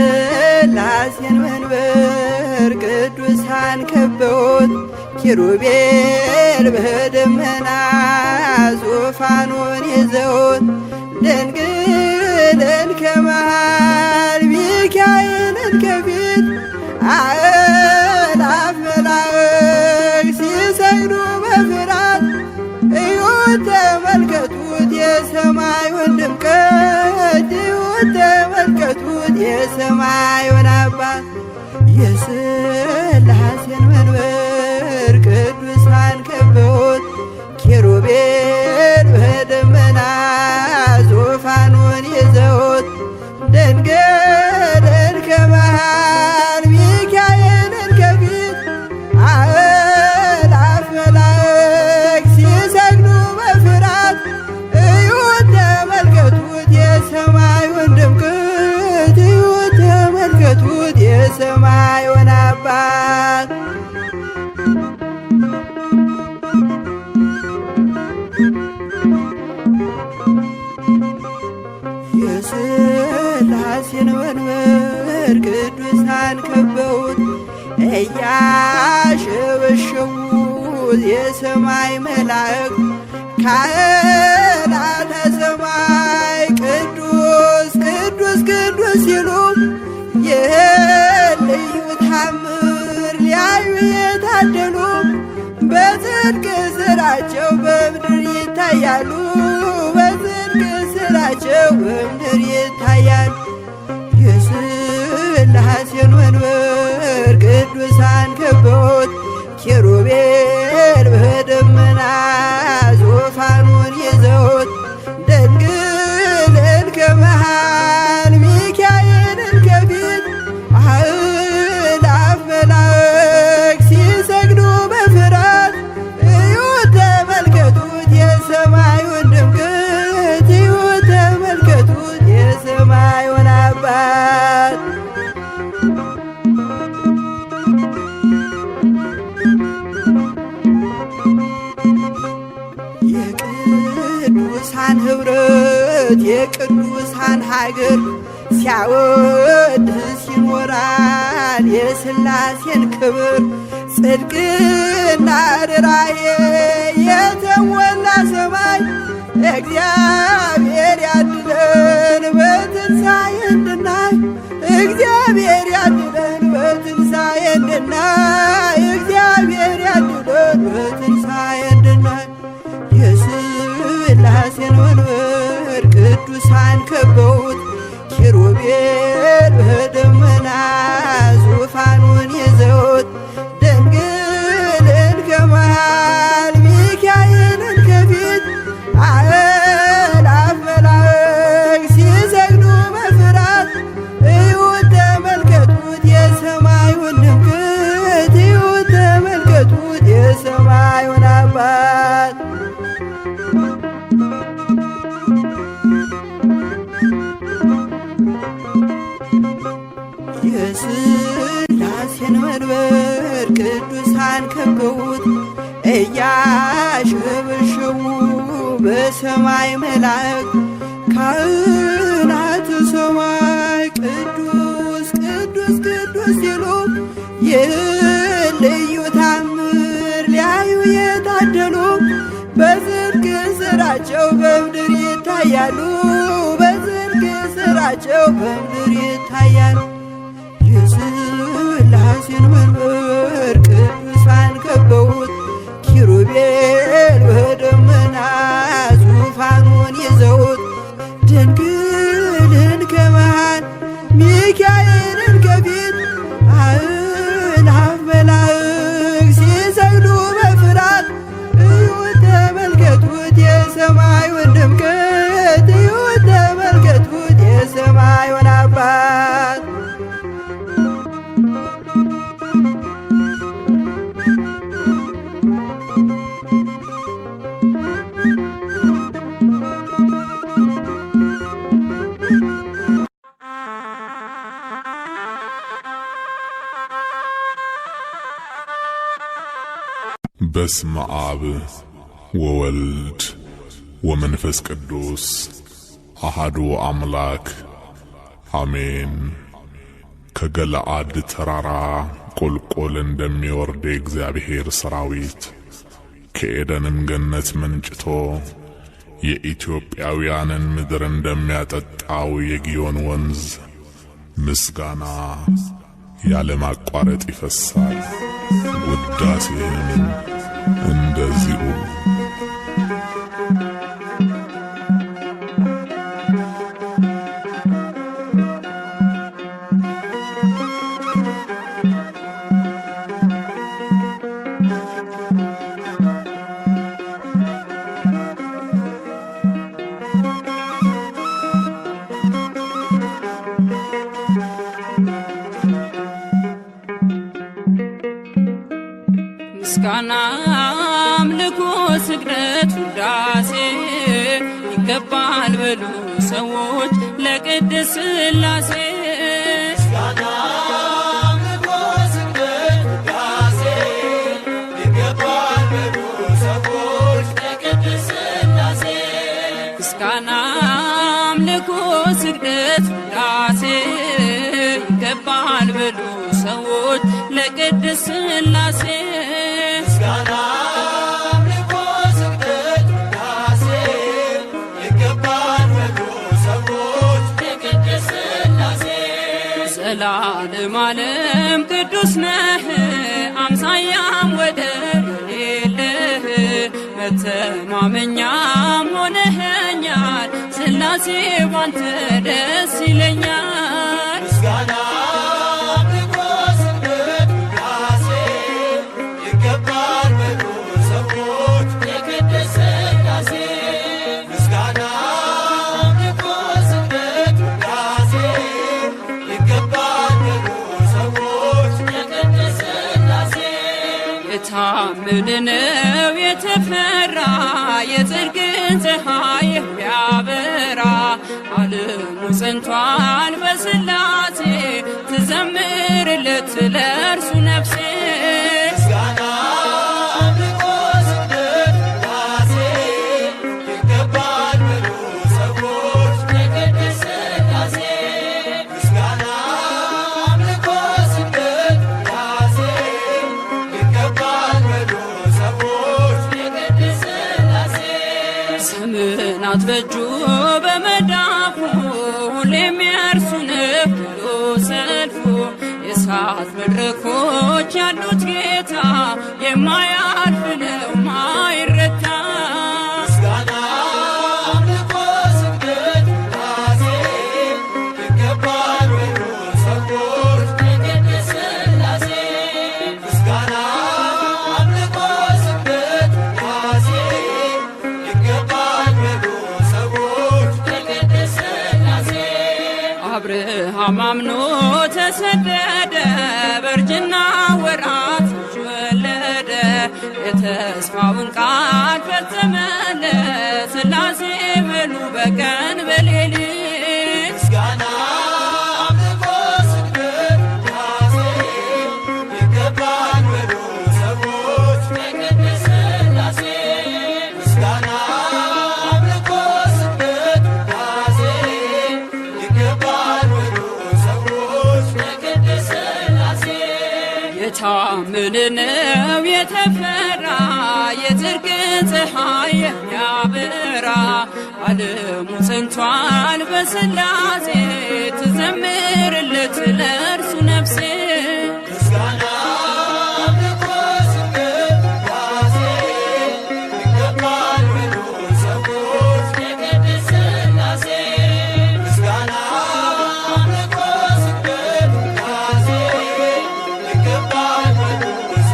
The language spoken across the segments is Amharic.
የሥላሴን መንበር ቅዱሳን ከበውት ኪሩቤል በደመና ዙፋኑን ይዘውት ድንግልን ከመሃል ሚካኤልን ከፊት አእላፍ መላእክት ሲሰግዱ በፍርሃት እዩት ተመልከቱት የሰማዩን ድምቀት እዩት ተመልከቱት የሰማዩን አባት የሥላሴን መንበር ቅዱሳን ከበውት ኪሩቤል በደመና ዙፋኑን ይዘውት ድንግልን ከመሃል ሚካኤልን ከፊት አእላፍ መላእክት ሲሰግዱ በፍርሃት እዩት ተመልከቱት የሰማዩን ድምቀት እዩት ተመልከቱት የሰማዩን አባት የሥላሴን መንበር ቅዱሳን ከበውት እያሸበሸቡት የሰማይ መላእክት ካህናተ ሰማይ ቅዱስ ቅዱስ ቅዱስ ሲሉ ይህን ልዩ ታምር ሊያዩ የታደሉ በጽድቅ ሥራቸው በምድር ይታያሉ በጽድቅ ሥራቸው በምድር ይታያሉ። የሥላሴን መንበር ቅዱሳን ከበውት ኪሩቤል በደመና ዙፋኑን ይዘውት ድንግልን ከመሃል ሚካኤልን ከፊት አእላፍ መላእክት ሲሰግዱ በፍርሃት እዩት ተመልከቱት የሰማዩን ድምቀት እዩት ተመልከቱት የሰማዩን አባት የቅዱሳን ኅብረት የቅዱሳን ሀገር ሲያወድስ ይኖራል የሥላሴን ክብር ጽድቅና ርራዬ የተሞላ ሰማይ እግዚአብሔር ያድለን በትንሣኤ እንድናይ እግዚአብሔር ያድለን በትንሣኤ እንድናይ እግዚአብሔር ያድለን በትንሣኤ እንድናይ የሥላሴን መንበር ቅዱሳን ከበውት ኪሩቤል በደመና ዙፋኑን ይዘውት ድንግልን ከመሃል ሚካኤልን ከፊት አእላፍ መላእክት ሲሰግዱ በፍርሃት እዩት ተመልከቱት የሰማዩን ድምቀት እዩት ተመልከቱት የሰማዩን አባት የሥላሴን መንበር ቅዱሳን ከበውት እያሸበሸቡ በሰማይ መላእክት ካህናተ ሰማይ ቅዱስ ቅዱስ ቅዱስ ሲሉ ይህን ልዩ ታምር ሊያዩ የታደሉ በጽድቅ ሥራቸው በምድር ይታያሉ በጽድቅ ሥራቸው በምድር ይታያሉ። የሥላሴን መንበር ቅዱሳን ከበውት ኪሩቤል በደመና ዙፋኑን ይዘውት ድንግልን ከመሃል ሚካኤልን ከፊት አእላፍ መላእክት ሲሰግዱ በፍርሃት እዩት ተመልከቱት የሰማዩን ድምቀት እዩት ተመልከቱት የሰማዩን አባት በስመ አብ ወወልድ ወመንፈስ ቅዱስ አሐዱ አምላክ አሜን። ከገለአድ ተራራ ቁልቁል እንደሚወርድ የእግዚአብሔር ሰራዊት ከኤደንም ገነት መንጭቶ የኢትዮጵያውያንን ምድር እንደሚያጠጣው የጊዮን ወንዝ ምስጋና ያለማቋረጥ ይፈሳል። ውዳሴህም እንደዚሁ ምስጋና አምልኮ ስግደት ውዳሴ ይገባል በሉ ሰዎች ለቅድስት ሥላሴ። ምስጋና አምልኮ ስግደት ውዳሴ ይገባል በሉ ሰዎች ለቅድስት ሥላሴ። ምስጋና አምልኮ ስግደት ውዳሴ ይገባል በሉ ሰዎች ለቅድስት ሥላሴ። ምስጋና አምልኮ ስግደት ውዳሴ ይገባል በሉ ሰዎች ለቅድስት ሥላሴ። ዘላለም ዓለም ቅዱስ ነህ አምሳያም ወደር የሌለህ መተማመኛም ሆነኸኛል ሥላሴ ባንተ ደስ ይለኛል። ምስጋና የታመነው የተፈራ የጽድቅን ፀሐይ የሚያበራ ዓለሙ ጸንቷል በሥላሴ ትዘምርለት ለእርሱ ነፍሴ። ምስጋና አምልኮ ስግደት ውዳሴ ይገባል በሉ ሰዎች ለቅድስት ሥላሴ። ምስጋና አምልኮ ስግደት ውዳሴ ይገባል በሉ ሰዎች ለቅድስት ሥላሴ። ዘመናት በእጁ በመዳፉ ሁሌም የእርሱ ነው ሁሉ ሰልፉ የእሳት መድረኮች ያሉት ጌታ የማያልፍ ነው ማይረታ። ምስጋና አምልኮ ስግደት ውዳሴ ይገባል በሉ ሰዎች ለቅድስት ሥላሴ። ምስጋና አምልኮ ስግደት ውዳሴ ይገባል በሉ ሰዎች ለቅድስት ሥላሴ። አብርሃም አምኖ ተሰደደ በእርጅና ወራት ልጅ ወለደ የተስፋውን ቃል ፈጸመለት ሥላሴ በሉ በቀን በሌሊት። ምስጋና አምልኮ ስግደት ውዳሴ ይገባል በሉ ሰዎች ለቅድስት ሥላሴ። ምስጋና አምልኮ ስግደት ውዳሴ ይገባል በሉ ሰዎች ለቅድስት ሥላሴ። የታመነው የተፈራ የጽድቅን ፀሐይ የሚያበራ ዓለሙ ጸንቷል በሥላሴ ትዘምርለት ለእርሱ ነፍሴ። ምስጋና አምልኮ ስግደት ውዳሴ ይገባል በሉ ሰዎች ለቅድስት ሥላሴ። ምስጋና አምልኮ ስግደት ውዳሴ ይገባል በሉ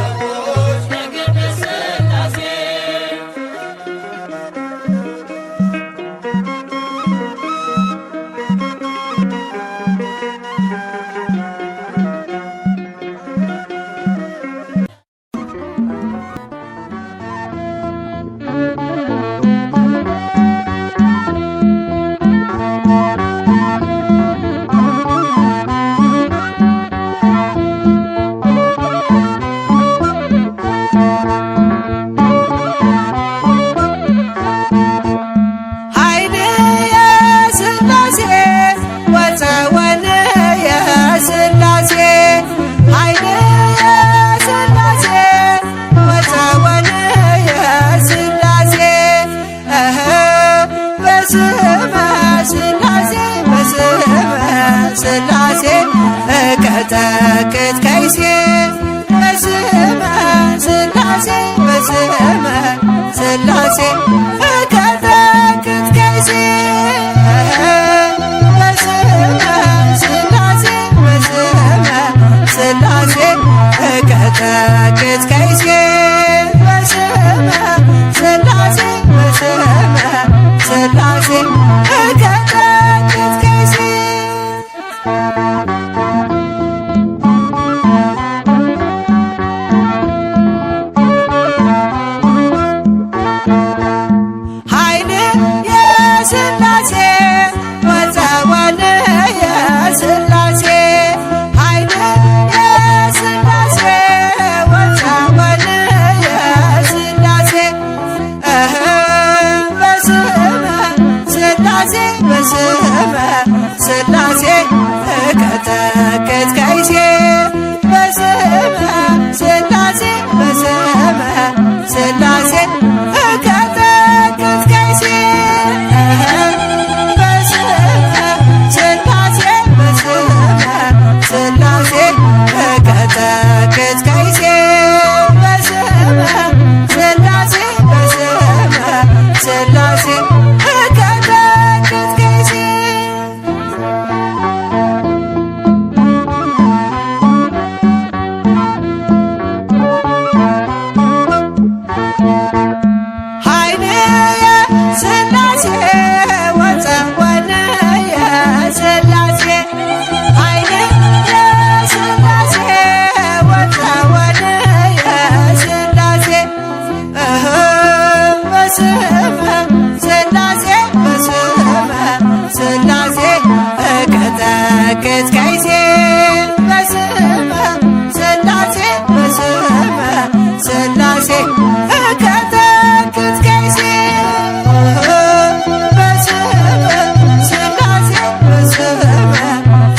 ሰዎች ለቅድስት ሥላሴ። እቀጠቅጥ ከይሴ በስመ ሥላሴ በስመ ሥላሴ እቀጠቅጥ ከይሴ በስመ ሥላሴ በስመ ሥላሴ እቀጠቅጥ ከይሴ በስመ ሥላሴ በስመ ሥላሴ እቀጠቅጥ ከይሴ ኃይል የሥላሴ ወፀወል የሥላሴ ኃይል የሥላሴ ወፀወል የሥላሴ በስመ ሥላሴ በስመ ሥላሴ እቀጠቅጥ ከይሴ በስመ ሥላሴ በስመ ሥላሴ እቀጠቅጥ ከይሴ በስመ ሥላሴ በስመ ሥላሴ እቀጠቅጥ ከይሴ በስመ ሥላሴ በስመ ሥላሴ እቀጠቅጥ ከይሴ ኃይል የሥላሴ ወፀወል የሥላሴ ኃይል የሥላሴ ወፀወል የሥላሴ በስመ ሥላሴ በስመ ሥላሴ እቀጠቅጥ ከይሴ በስመ ሥላሴ በስመ ሥላሴ እቀጠቅጥ ከይሴ በስመ ሥላሴ በስመ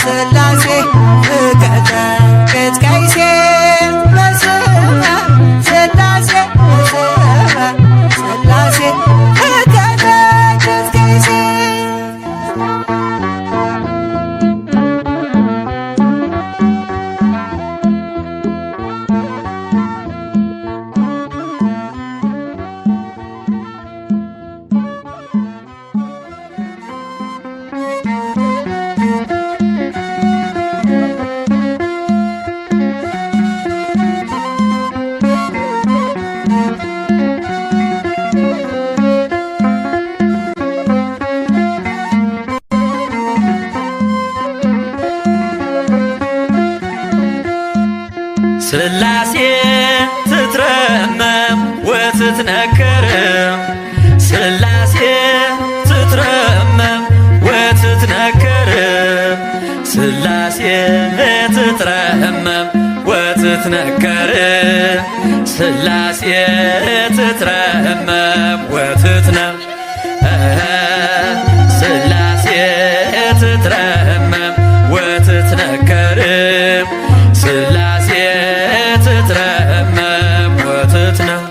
ሥላሴ እቀጠቅጥ ከይሴ በስመ ሥላሴ በስመ ሥላሴ እቀጠቅጥ ከይሴ ሥላሴ ትትረመም ወትትነከር ሥላሴ ትትረመም ወትትነከር ሥላሴ ትትረመም ወትትነከር ሥላሴ ትትረመም ወትትነም ሥላሴ ትትረመም ወትትነከር ሥላሴ ትትረመም ወትትነም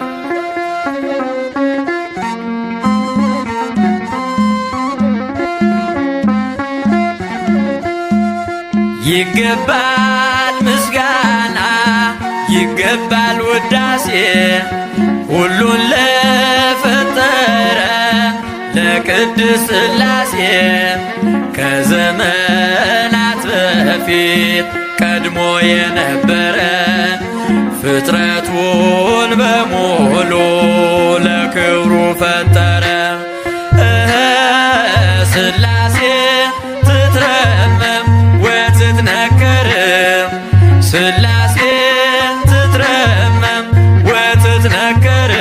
ይገባል ምስጋና ይገባል ውዳሴ ሁሉን ለፈጠረ ለቅድስት ሥላሴ ከዘመናት በፊት ቀድሞ የነበረ ፍጥረቱን በሙሉ ለክብሩ ፈጠረ። ሥላሴ ትትረመም ወትትነከር ሥላሴ ትትረመም ወትትነከር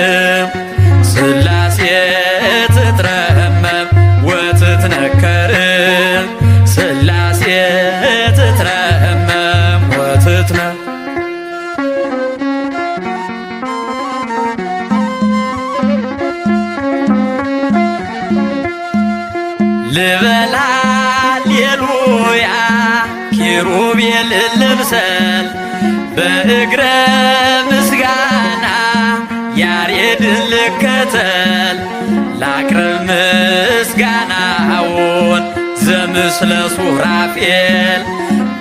ሥላሴ ትትረመም ወትትነከር ሥላሴ ትትረመም ወትትነከር ልበል ሃሌሉያ ኪሩቤል ልብሰል በእግረ ምስጋና ያሬድን ልከተል ላቅርብ ምስጋናውን ዘምስለ ሱራፌል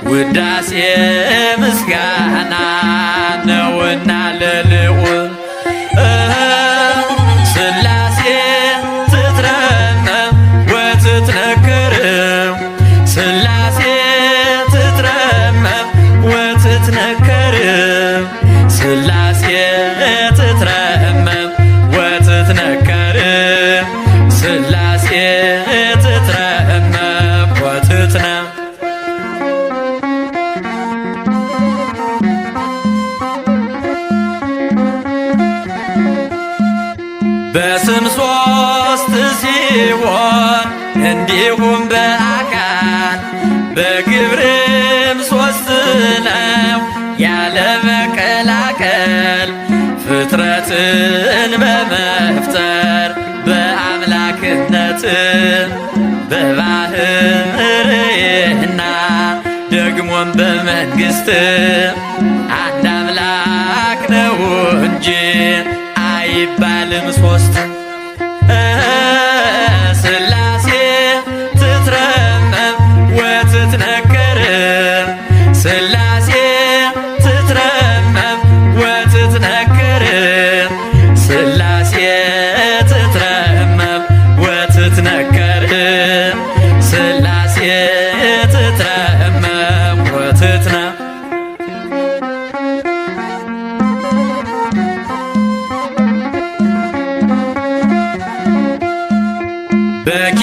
ውዳሴ ምስጋና ነውና ለልዑል ሥላሴ ትትረመም ወትትነከር ሥላሴ ትትረመም ወትትነከር ሥላሴ ትትረመም ወትትነከር ሥላሴ ትትረመም ወትትነ በስም ሶስት ሲሆን እንዲሁም በአካል በግብርም ሶስት ነው ያለ መቀላቀል ፍጥረትን በመፍጠር በአምላክነት በባህርይና ደግሞም በመንግሥት አንድ አምላክ ነው እንጂ አይባልም ሶስት ሥላሴ ትትረመም ወትትነከር ሥላሴ ትትረመም ወትትነከር ሥላሴ ትትረመም ወትትነከር ሥላሴ ትትረመም ወትትነ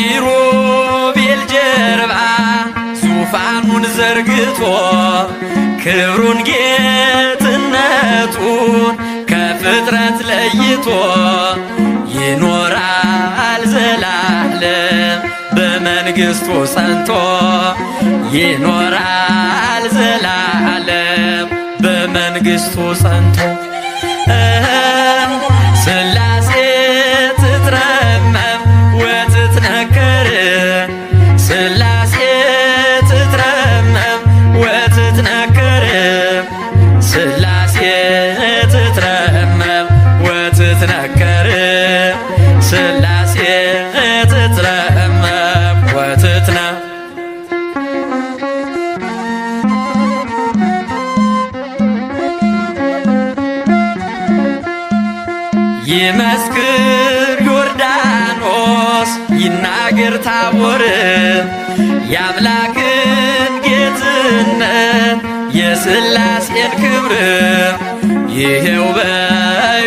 በኪሩቤል ጀርባ ዙፋኑን ዘርግቶ ክብሩን ጌትነቱን ከፍጥረት ለይቶ ይኖራል ዘላለም በመንግሥቱ ጸንቶ ይኖራል ዘላለም በመንግሥቱ ጸንቶ ሥላሴ ትትረመም ወትትነከር ሥላሴ ትትረመም ወትትነከር ሥላሴ ትትረመም ወትትነከር ሥላሴ ትትረመም ወትትነ ይመስክር ዮርዳኖስ ይናገር ታቦር የአምላክን ጌትነት የሥላሴን ክብር ይሄው በዮርዳኖስ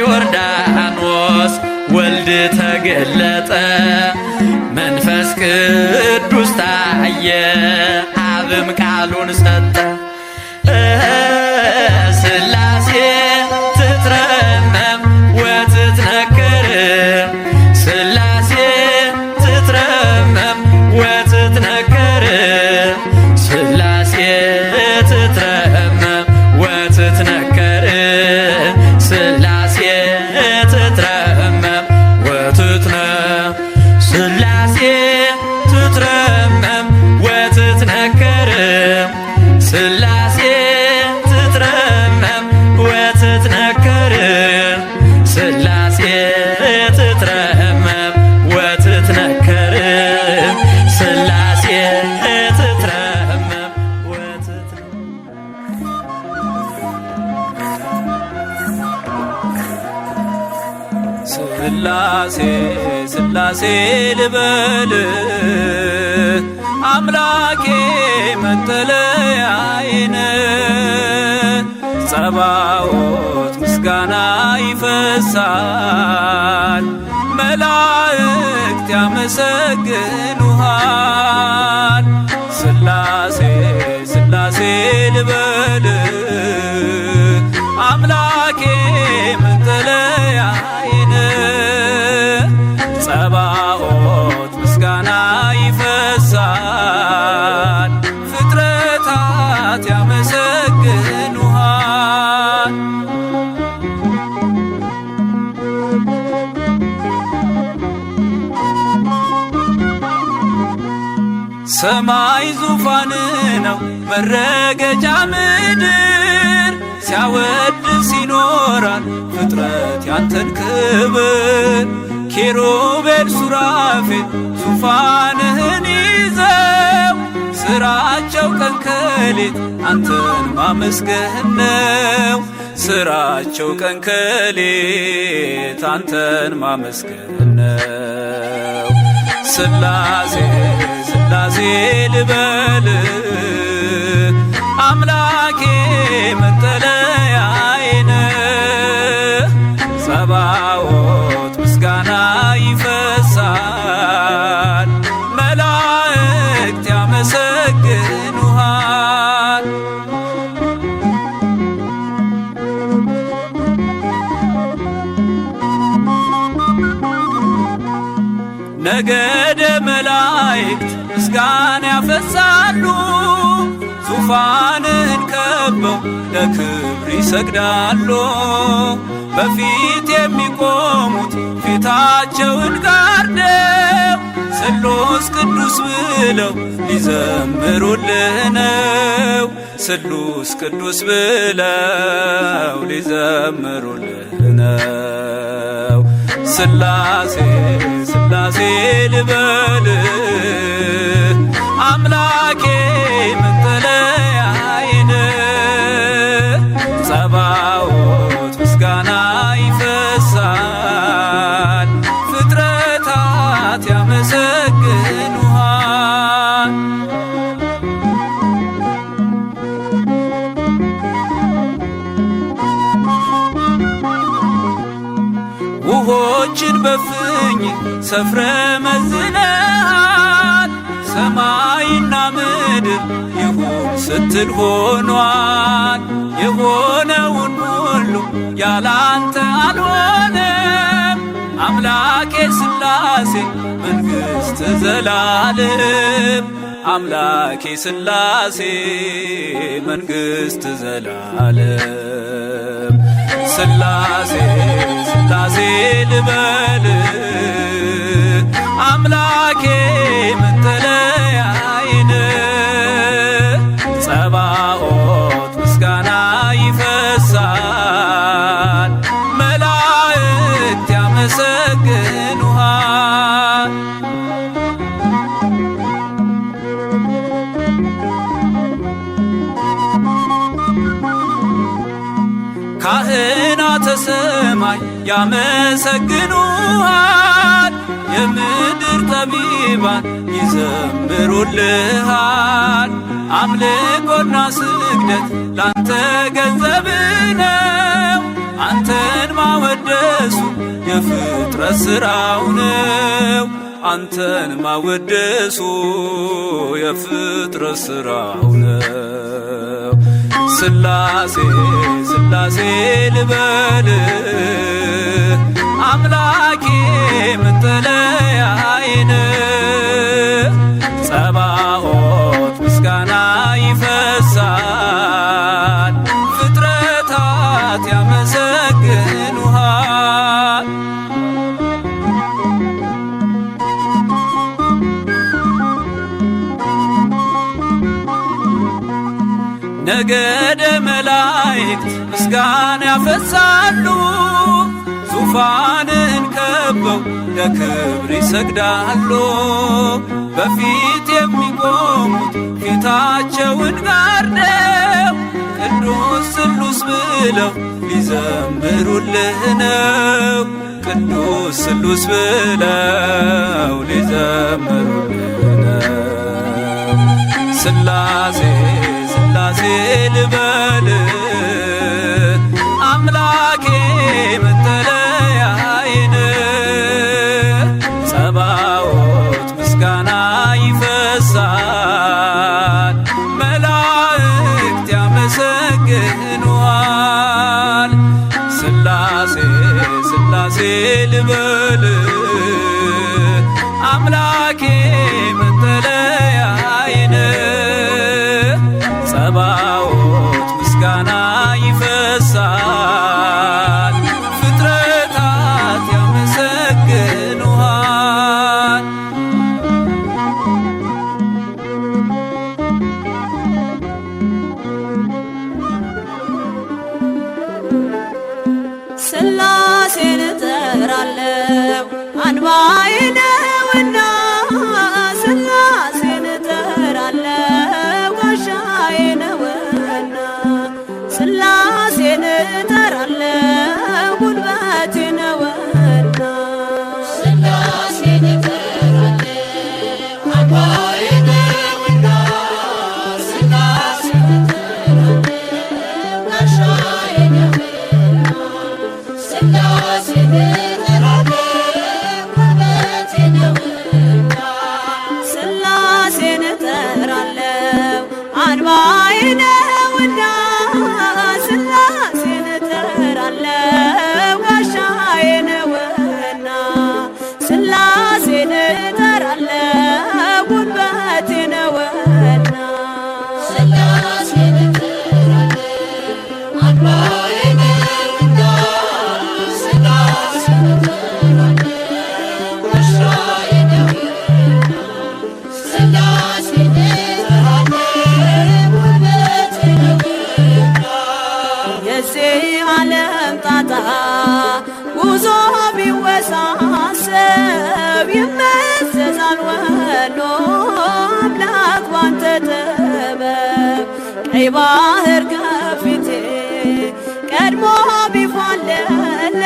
ወልድ ተገለጠ መንፈስ ቅዱስ ታየ አብም ቃሉን ሰጠ ሥላሴ ትትረመም ወትትነከር ሥላሴ ትትረመም ወትትነከር ሥላሴ ትትረመም ወትትነከር ሥላሴ ትትረመም ወትትነ ሥላሴ ትትረመም ወትትነከር ሥላሴ ትትረመም ወትትነከር ሥላሴ ትትረመም ወትትነከር ሥላሴ ትትረመም ወትትነ ሥላሴ ሥላሴ ልበል አምላኬ መጠለያዬን ጸባዖት ምስጋና ይፈሳል መላእክት ያመሰግኑሃል ሥላሴ ሥላሴ ልበል አምላኬ መጠለያዬን ጸባዖት ምስጋና ይፈሳል ፍጥረታት ያመሰግኑሃል ሰማይ ዙፋን ነው መረገጫ ምድር ሲያወድስ ይኖራል ፍጥረት ያንተን ክብር ኪሩቤል ሱራፌል ዙፋንህን ይዘው ስራቸው ቀን ከሌት አንተን ማመስገን ነው። ስራቸው ቀን ከሌት አንተን ማመስገን ነው። ስላሴ ስላሴ ልበል አምላኬ መጠለያዬ ነህ። ጸባዖት ምስጋና ይፈሳል፣ መላእክት ያመሰግኑሃል። ነገደ መላእክት ምስጋና ያፈሳሉ፣ ዙፋንን ከበው ለክብር ይሰግዳሉ። በፊት የሚቆሙት ፊታቸውን ጋርደው ስሉስ ቅዱስ ብለው ሊዘምሩልህ ነው። ስሉስ ቅዱስ ብለው ሊዘምሩልህ ነው። ስላሴ ስላሴ ልበል አምላኬ መጠለያዬ ነህ። ጸባዖት ምስጋና ይፈሳል፣ ፍጥረታት ያመሰግኑሃል። ውሆችን በፍኝ ሰፍረ መዝነሃል፣ ሰማይና ምድር ይሁን ስትል ሆኗል። የሆነውን ሁሉ ያላንተ አልሆነም። አምላኬ ስላሴ መንግሥት ዘላለም፣ አምላኬ ስላሴ መንግሥት ዘላለም። ስላሴ ስላሴ ልበል አምላኬ መጠለያዬ ነህ። ጸባዖት ምስጋና ይፈሳል፣ መላእክት ያመሰግኑሃል። ካህናተ ሰማይ ያመሰግኑሃል፣ የምድር ጠቢባን ይዘምሩልሃል። አምልኮና ስግደት ላንተ ገንዘብ ነው፣ አንተን ማወደሱ የፍጥረት ሥራው ነው። አንተን ማወደሱ የፍጥረት ሥራው ነው። ስላሴ ስላሴ ልበል አምላኬ መጠለያዬ ነህ። ጸባዖት ምስጋና ይፈሳል፣ ፍጥረታት ያመሰግኑሃል። ነገደ መላእክት ምስጋና ያፈሳሉ፣ ዙፋንን ከበው ለክብር ይሰግዳሉ። በፊት የሚቆሙት ፊታቸውን ጋርደው ቅዱስ ስሉስ ብለው ሊዘምሩልህ ነው። ቅዱስ ስሉስ ብለው ሊዘምሩልህ ነው። ስላሴ ስላሴ ልበል አምላኬ መጠለያዬ ነህ። ጸባዖት ምስጋና ይፈሳል፣ መላእክት ያመሰግኑሃል። ስላሴ ስላሴ ልበል አምላኬ መጠለያዬ ነህ። ጸባዖት ምስጋና ይፈሳል፣ ፍጥረታት ያመሰግኑሃል። ቀይ ባህር ከፊቴ ቀድሞ ቢፋለለም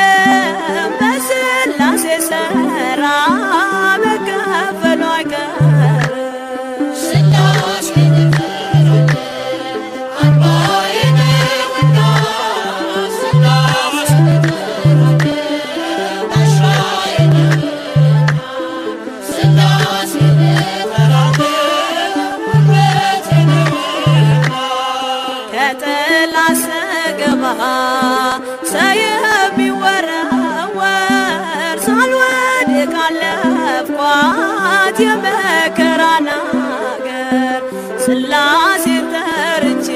በስላሴ ሥራ መከፈሉ አይቀርም። ሰይፍ ቢወረወር ሳልወድቅ አለፍኳት የመከራን አገር። ሥላሴን ጠርቼ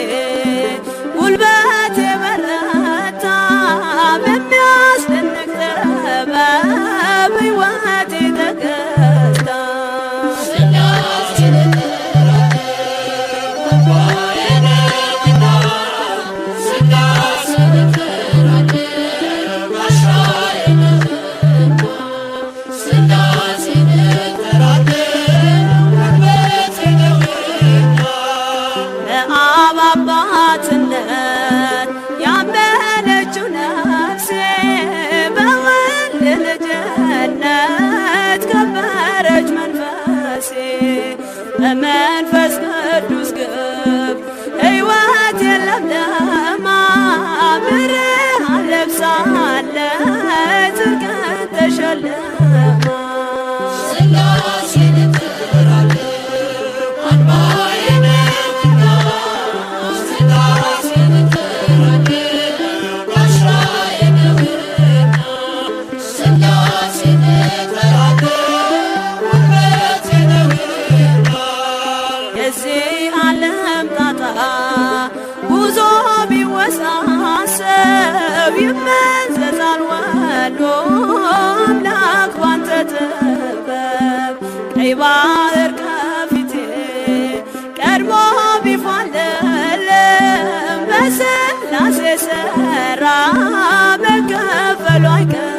ጉልበቴ በረታ በሚያስደንቅ ጥበብ ሕይወቴ ተገዝታ። አባትነት ያመነችው ነፍሴ በወልድ ልጅነት ከበረች መንፈሴ። በመንፈስ ቅዱስ ግብ ሕይወት ለምለማ ብርሃን ለብሳለች ጽድቅን ተሸልማ። ጉዞ ቢወሳሰብ ይመዘዛል ወዶ አምላክ ባንተ ጥበብ። ቀይ ባህር ከፊቴ ቀድሞ ቢፋለለም በሥላሴ ሥራ መከፈሉ አይቀርም።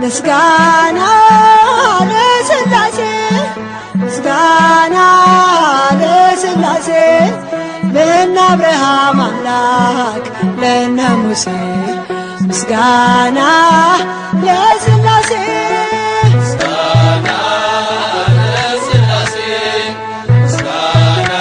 ምስጋና ለሥላሴ ምስጋና ለሥላሴ ለእነ አብርሃም አምላክ ለእነ ሙሴ ምስጋና ለሥላሴ ምስጋና ለሥላሴ ምስጋና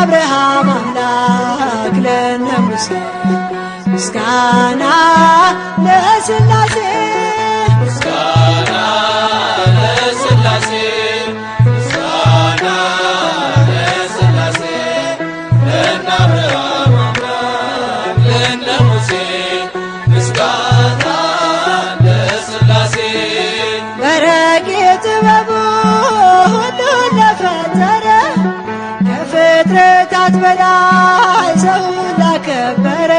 አብርሃም አምላክ ለነ ሙሴ ምስጋና ለሥላሴ ምስጋና ለሥላሴ ምስጋና ለሥላሴ ለነ አብርሃም አምላክ ለነ ሙሴ ምስጋና ለሥላሴ በረቂቅ ጥበቡ ሁሉን ለፈጠረ ከፍጥረታት በላይ ሰውን ላከበረ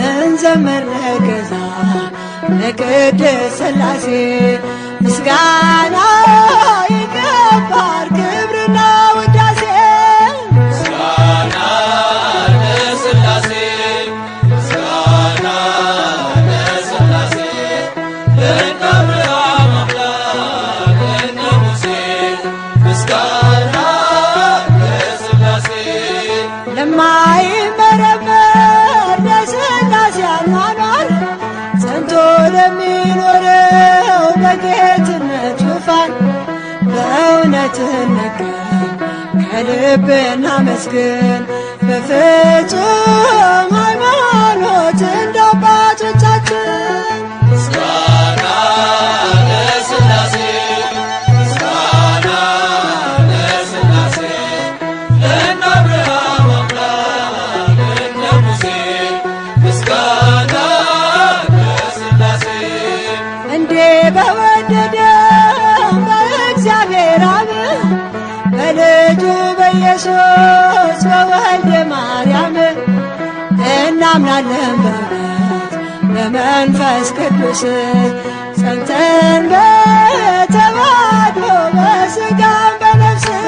እንዘምር ለገዛ ለቅድስት ሥላሴ ምስጋና ይገባል ክብርና ውዳሴ ምስጋና ለሥላሴ ምስጋና ለሥላሴ ለነ አብርሃም አምላክ ለነ ሙሴ ምስጋና ለሥላሴ ለማይመረመር ለሥላሴ አኗኗር ጸንቶ ለሚኖረው በጌትነት ዙፋን በእውነት እንገኝ ከልብ እናመስግን በፍጹም ሃይማኖት እንደ አባቶቻችን ምስጋና ለሥላሴ ምስጋና ለሥላሴ ለነ አብርሃም አምላክ ለነ ሙሴ ምስጋና ለሥላሴ እንዴ በወደደው በእግዚአብሔር አብ በልጁ በኢየሱስ በወልደ ማርያም እናምናለን በእውነት በመንፈስ ቅዱስ ጸንተን በተዋህዶ በሥጋም በነፍስም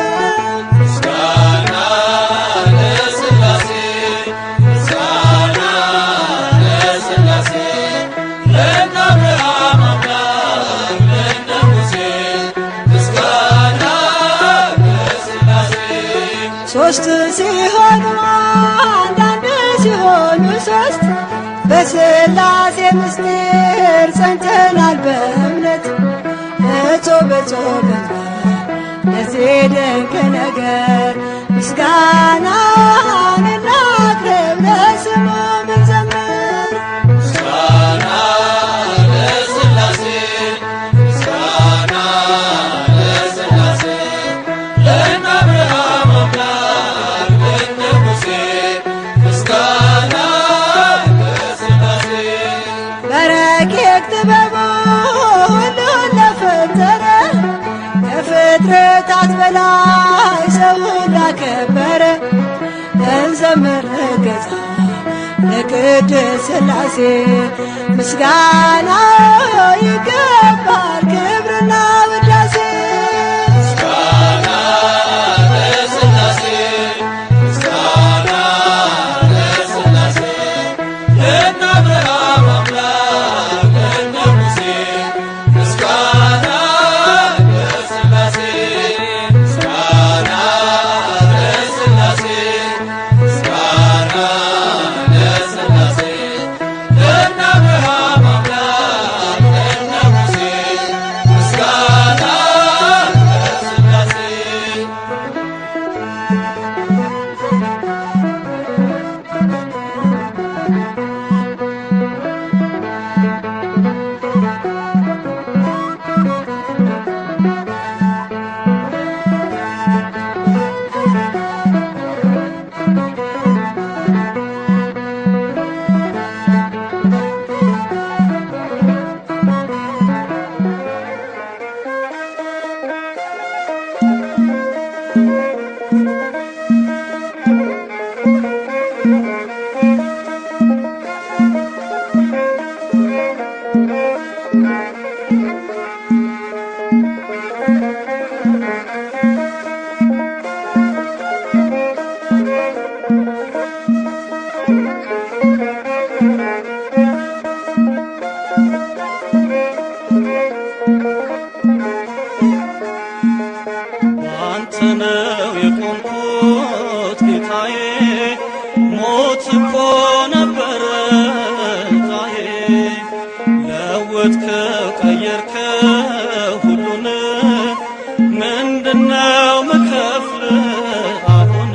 ምስጋና ለሥላሴ ምስጋና ለሥላሴ ለነ አብርሃም አምላክ ለነ ሙሴ ምስጋና ለሥላሴ ሦስት ሲሆኑ አንዳንድ ሲሆኑ ሦስት በሥላሴ ምስጢር ጸንተናል በእምነት እጾም እጾም ለዚህ ድንቅ ነገር ምስጋናን እናቅርብ ለስሙ እንዘምር ምስጋና ለሥላሴ ምስጋና ለሥላሴ ለነ አብርሃም አምላክ ለነ ሙሴ ምስጋና ለሥላሴ በረቂቅ ጥበቡ ሁሉን ለፈጠረ ከፍጥረታት በላይ ሰውን ላከበረ እንዘምር ለገዛ ለቅድስት ሥላሴ ምስጋና ይገባል ክብርና ውዳሴ ምስጋና ለሥላሴ ምስጋና ለሥላሴ ለነ አብርሃም አምላክ ለነ ሙሴ ምስጋና ለሥላሴ ምስጋና ለሥላሴ ምስጋና ለሥላሴ ለነ አብርሃም አምላክ ለነ ሙሴ ምስጋና ለሥላሴ አንተ ነው የቆምኩት ጌታዬ፣ ሞት እኮ ነበረ ዛዬ። ለወጥከው ቀየርከው ሁሉን፣ ምንድነው ምከፍል አሁን?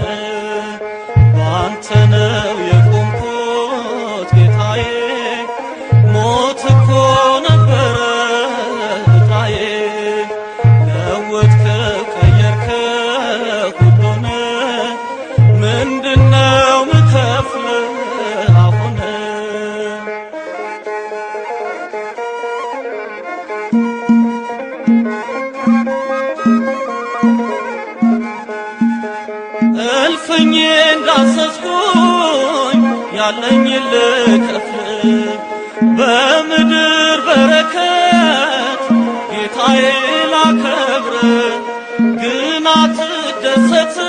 ፈሰስኩኝ ያለኝ ልከፍል በምድር በረከት ጌታዬ ላከብር ግን አትደሰትም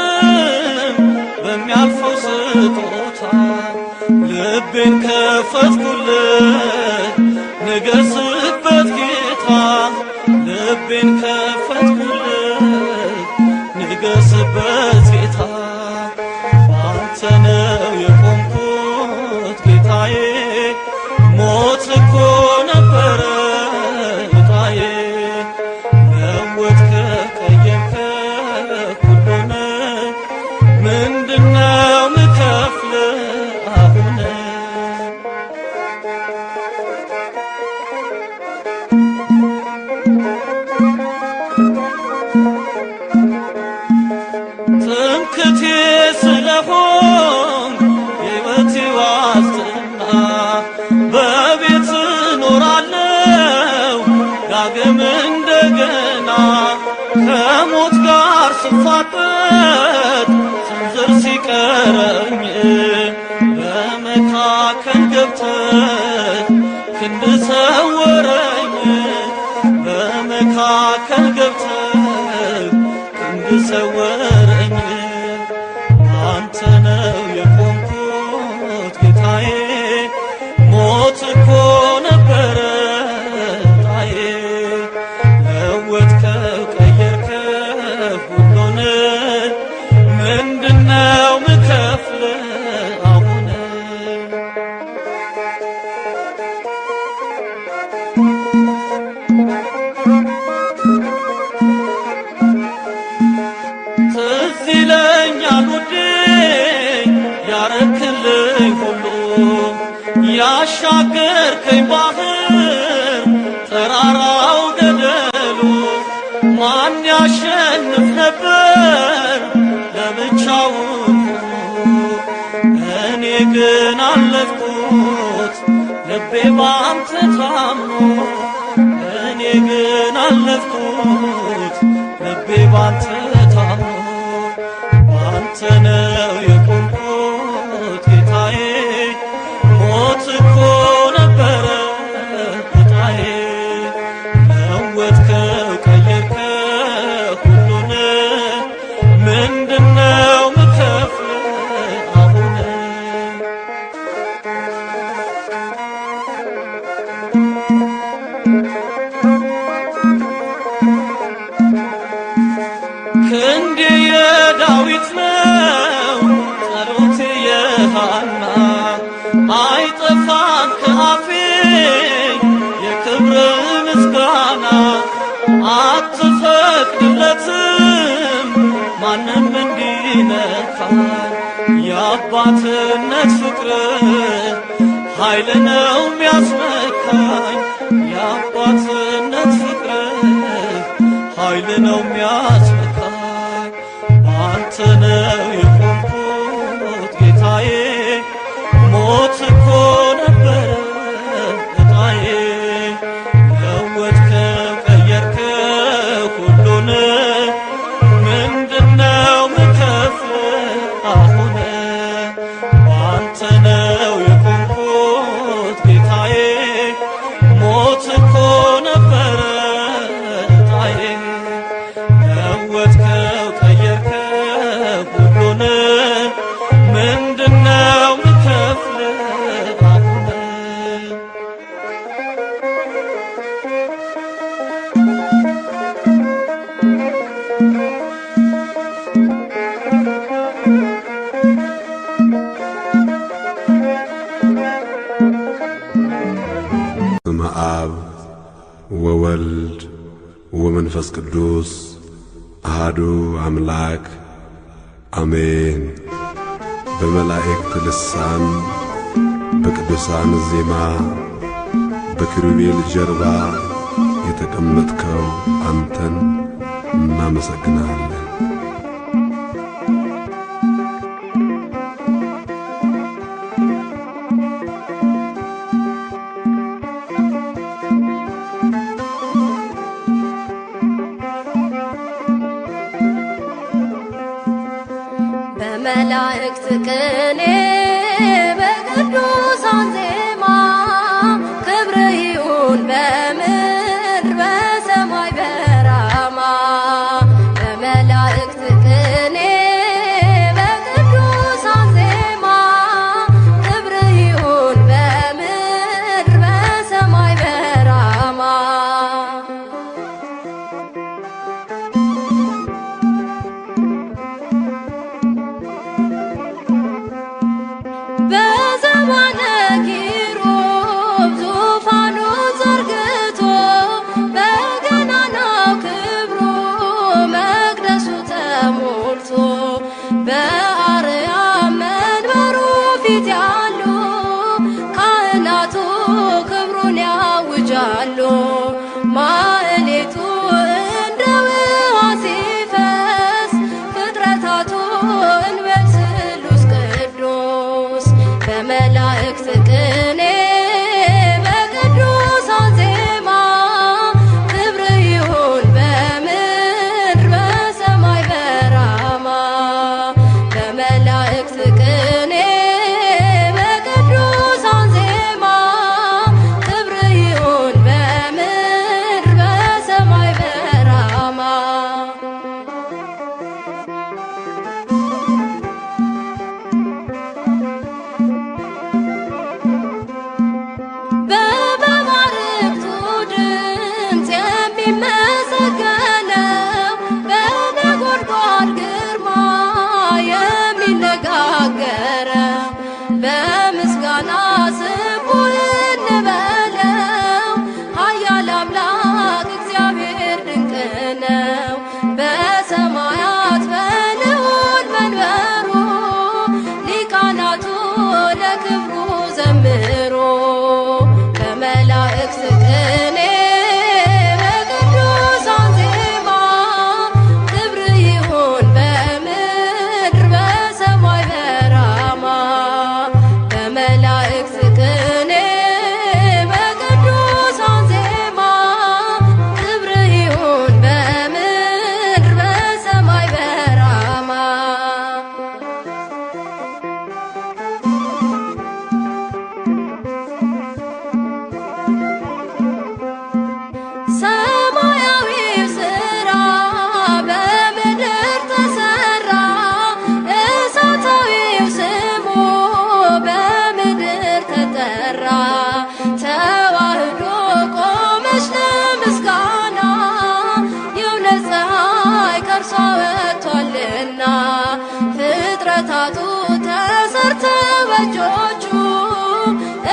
በሚያልፈው ስጦታ ልቤን ከፈትኩለት ንገስበት ጌታ ልቤን ከፈትኩለት ንገስበት ጌታ ባንተ ነው የቆምኩት ጌታዬ ሞት እኮ ነበረ ዕጣዬ ለወጥከው ቀየርከው ሁሉን ምንድነው ምከፍል አሁን ትምክህቴ ስለሆንክ የሕይወቴ ዋስትና በቤት እኖራለሁ ዳግም እንደገና ከሞት ጋር ስፋጠጥ ስንዝር ሲቀረኝ በመካከል ገብተህ ክንድ ሰወረኝ በመካከል ገብተህ ክንድ ሰወረኝ አንተ ነው የቆምኩት ጌታዬ ሞት እኮ ነበረ ዕጣዬ ለወጥከው ቀየርከው ሁሉን ምንድነው ምከፍል አሁን ትዝ ይለኛል ውዴ ያረክልኝ ሁሉ ያሻገርከኝ ባህር ተራራው ገደሉ ማን ያሸንፍ ነበር ለብቻው እኔ ግን አለፍኩት ልቤ ባንተ ታምኖ እኔ ግን አለፍኩት ልቤ ባንተ ታምኖ ባንተ ነው የቆምኩት ጌታዬ ሞት እኮ ነበረ ዕጣዬ ለወጥከው ቀየርከው ሁሉን ምንድነው ምከፍል አሁን ክንዴ የዳዊት ነው ጸሎቴ የሃና አይጠፋም ከአፌ የክብር ምስጋና አትፈቅድለትም ማንም እንዲነካኝ የአባትነት ፍቅር ኃይል ነው ሚያስመካኝ የአባትነት ፍቅር ኃይል ነው ሚያስመካኝ ባንተ ነው የቆምኩት ጌታዬ ሞት እኮ ነበረ ዕጣዬ ለወጥከው ቀየርከው ሁሉን ምንድነው ምከፍል አሁን ባንተ ነው የቆምኩት ጌታዬ ሞት እኮ ነበረ ዕጣዬ ለወጥከው ቀየርከው ሁሉን ምንድነው ምከፍል አሁን በስመ አብ ወወልድ ወመንፈስ ቅዱስ አሐዱ አምላክ አሜን። በመላእክት ልሳን በቅዱሳን ዜማ በኪሩቤል ጀርባ የተቀመጥከው አንተን እናመሰግናለን። በመላእክት ቅኔ በቅዱሳን ዜማ ክብር ይሁን በምድር በሰማይ በራማ በመላእክት ቅኔ በቅዱሳን ዜማ ክብር ይሁን በምድር በሰማይ በራማ በዘባነ ኪሩብ ዙፋኑ ዘርግቶ በገናናው ክብሩ መቅደሱ ተሞልቶ በአርያም መንበሩ ፊት ያሉ ካህናቱ ክብሩን ያውጃሉ። ማዕሌቱ እንደ ውሃ ሲፈስ ፍጥረታቱ እንበል ስሉስ ቅዱስ በመላእክት ቅኔ በቅዱሳን ዜማ ክብር ይሁን በምድር በሰማይ በራማ በመላእክት ቅኔ በቅዱሳን ዜማ ክብር ይሁን በምድር በሰማይ በራማ በመባርክቱ ድምፅ የሚመሰገነው በነጎድጓድ ግርማ የሚነጋገረው በምስጋና ስሙ እንበለው ኃያል አምላክ እግዚአብሔር ድንቅ ነው። በሰማያት በልዑል መንበሩ ሊቃናቱ ለክብሩ ዘምሮ በመላእክት ቅኔ በቅዱሳን ዜማ ክብር ይሁን በምድር በሰማይ በራማ በመላእክት ቅኔ በቅዱሳን ዜማ ክብር ይሁን በምድር በሰማይ በራማ ሰማያዊው ሥራ በምድር ተሰራ እሳታዊው ስሙ በምድር ተጠራ ተዋህዶ ቆመች ለምስጋና የእውነት ፀሐይ ከእርሷ ወጥቷልና ፍጥረታቱ ተሰርተው በእጆቹ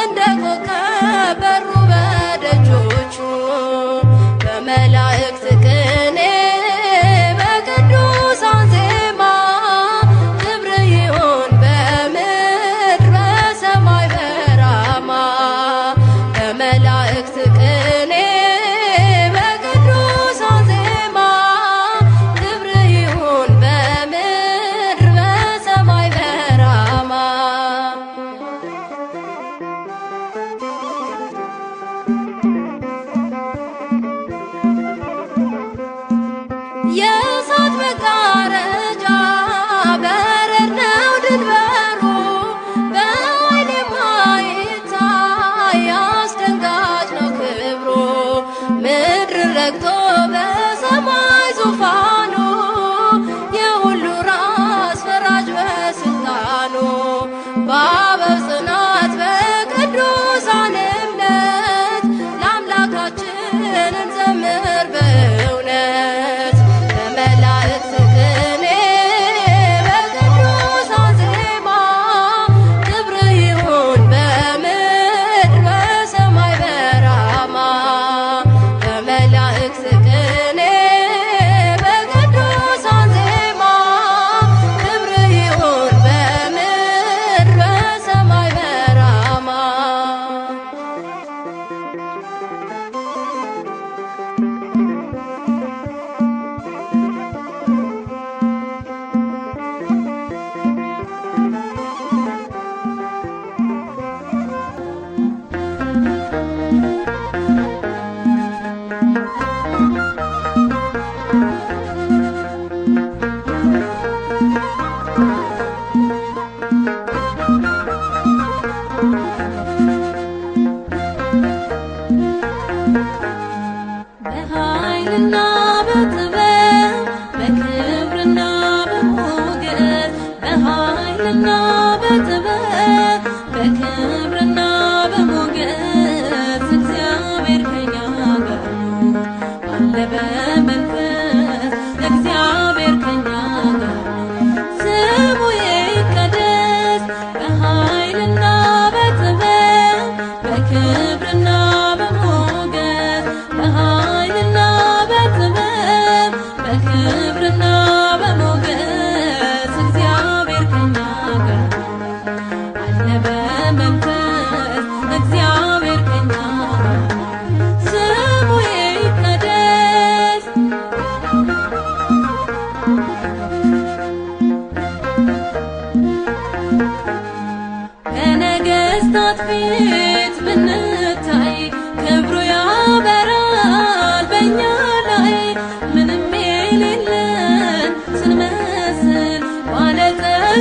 እንደ ኮከብ በሩ በደጆቹ በመላእክት ቅኔ በቅዱሳን ዜማ ክብር ይሁን በምድር በሰማይ በራማ በመላእክት ቅኔ በቅዱሳን ዜማ ክብር ይሁን በምድር በሰማይ በራማ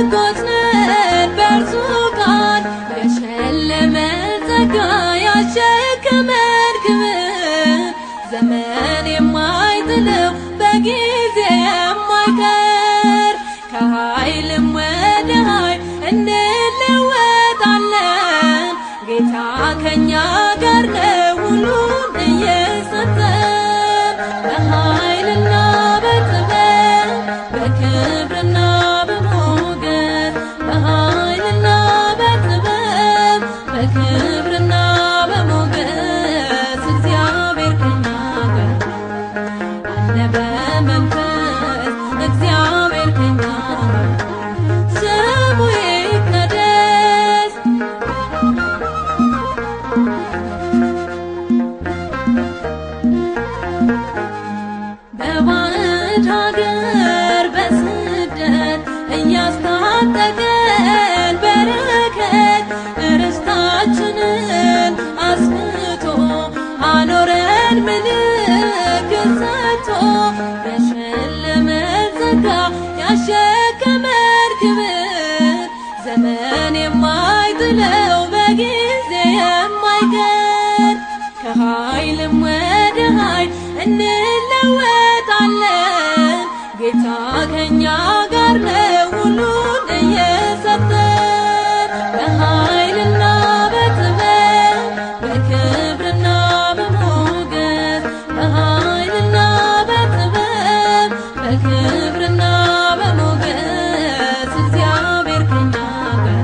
ምርኮስ ነን በእርሱ ቃል የሸለመን ጸጋ ያሸከመን ክብር ዘመን የማይጥለው በጊዜ የማይቀር ከኃይልም ወደ ኃይል እንለወጣለን ጌታ ከኛ ጋር ነው ሁሉን እየሰጠን በኃይልና በጥበብ በክብርና በሞገስ በኃይልና በጥበብ በክብርና በሞገስ እግዚአብሔር ከኛ ጋር አለ በመንፈስ እግዚአብሔር ከኛ ጋር ስሙ ይቀደስ በባዕድ ሀገር በስደት እያስታጠቀን በረከት ርስታችንን አስፍቶ አኖረን ምልክት ሰጥቶ የሸለመን ጸጋ ያሸከመን ክብር ዘመን የማይጥለው በጊዜ የማይቀር ከኃይልም ወደ ኃይል እንለወጣለን ጌታ ከኛ ጋር ነው ሁሉን እየሰጠን በኃይልና በጥበብ በክብርና በሞገስ በኃይልና በጥበብ በክብርና በሞገስ እግዚአብሔር ከኛ ጋር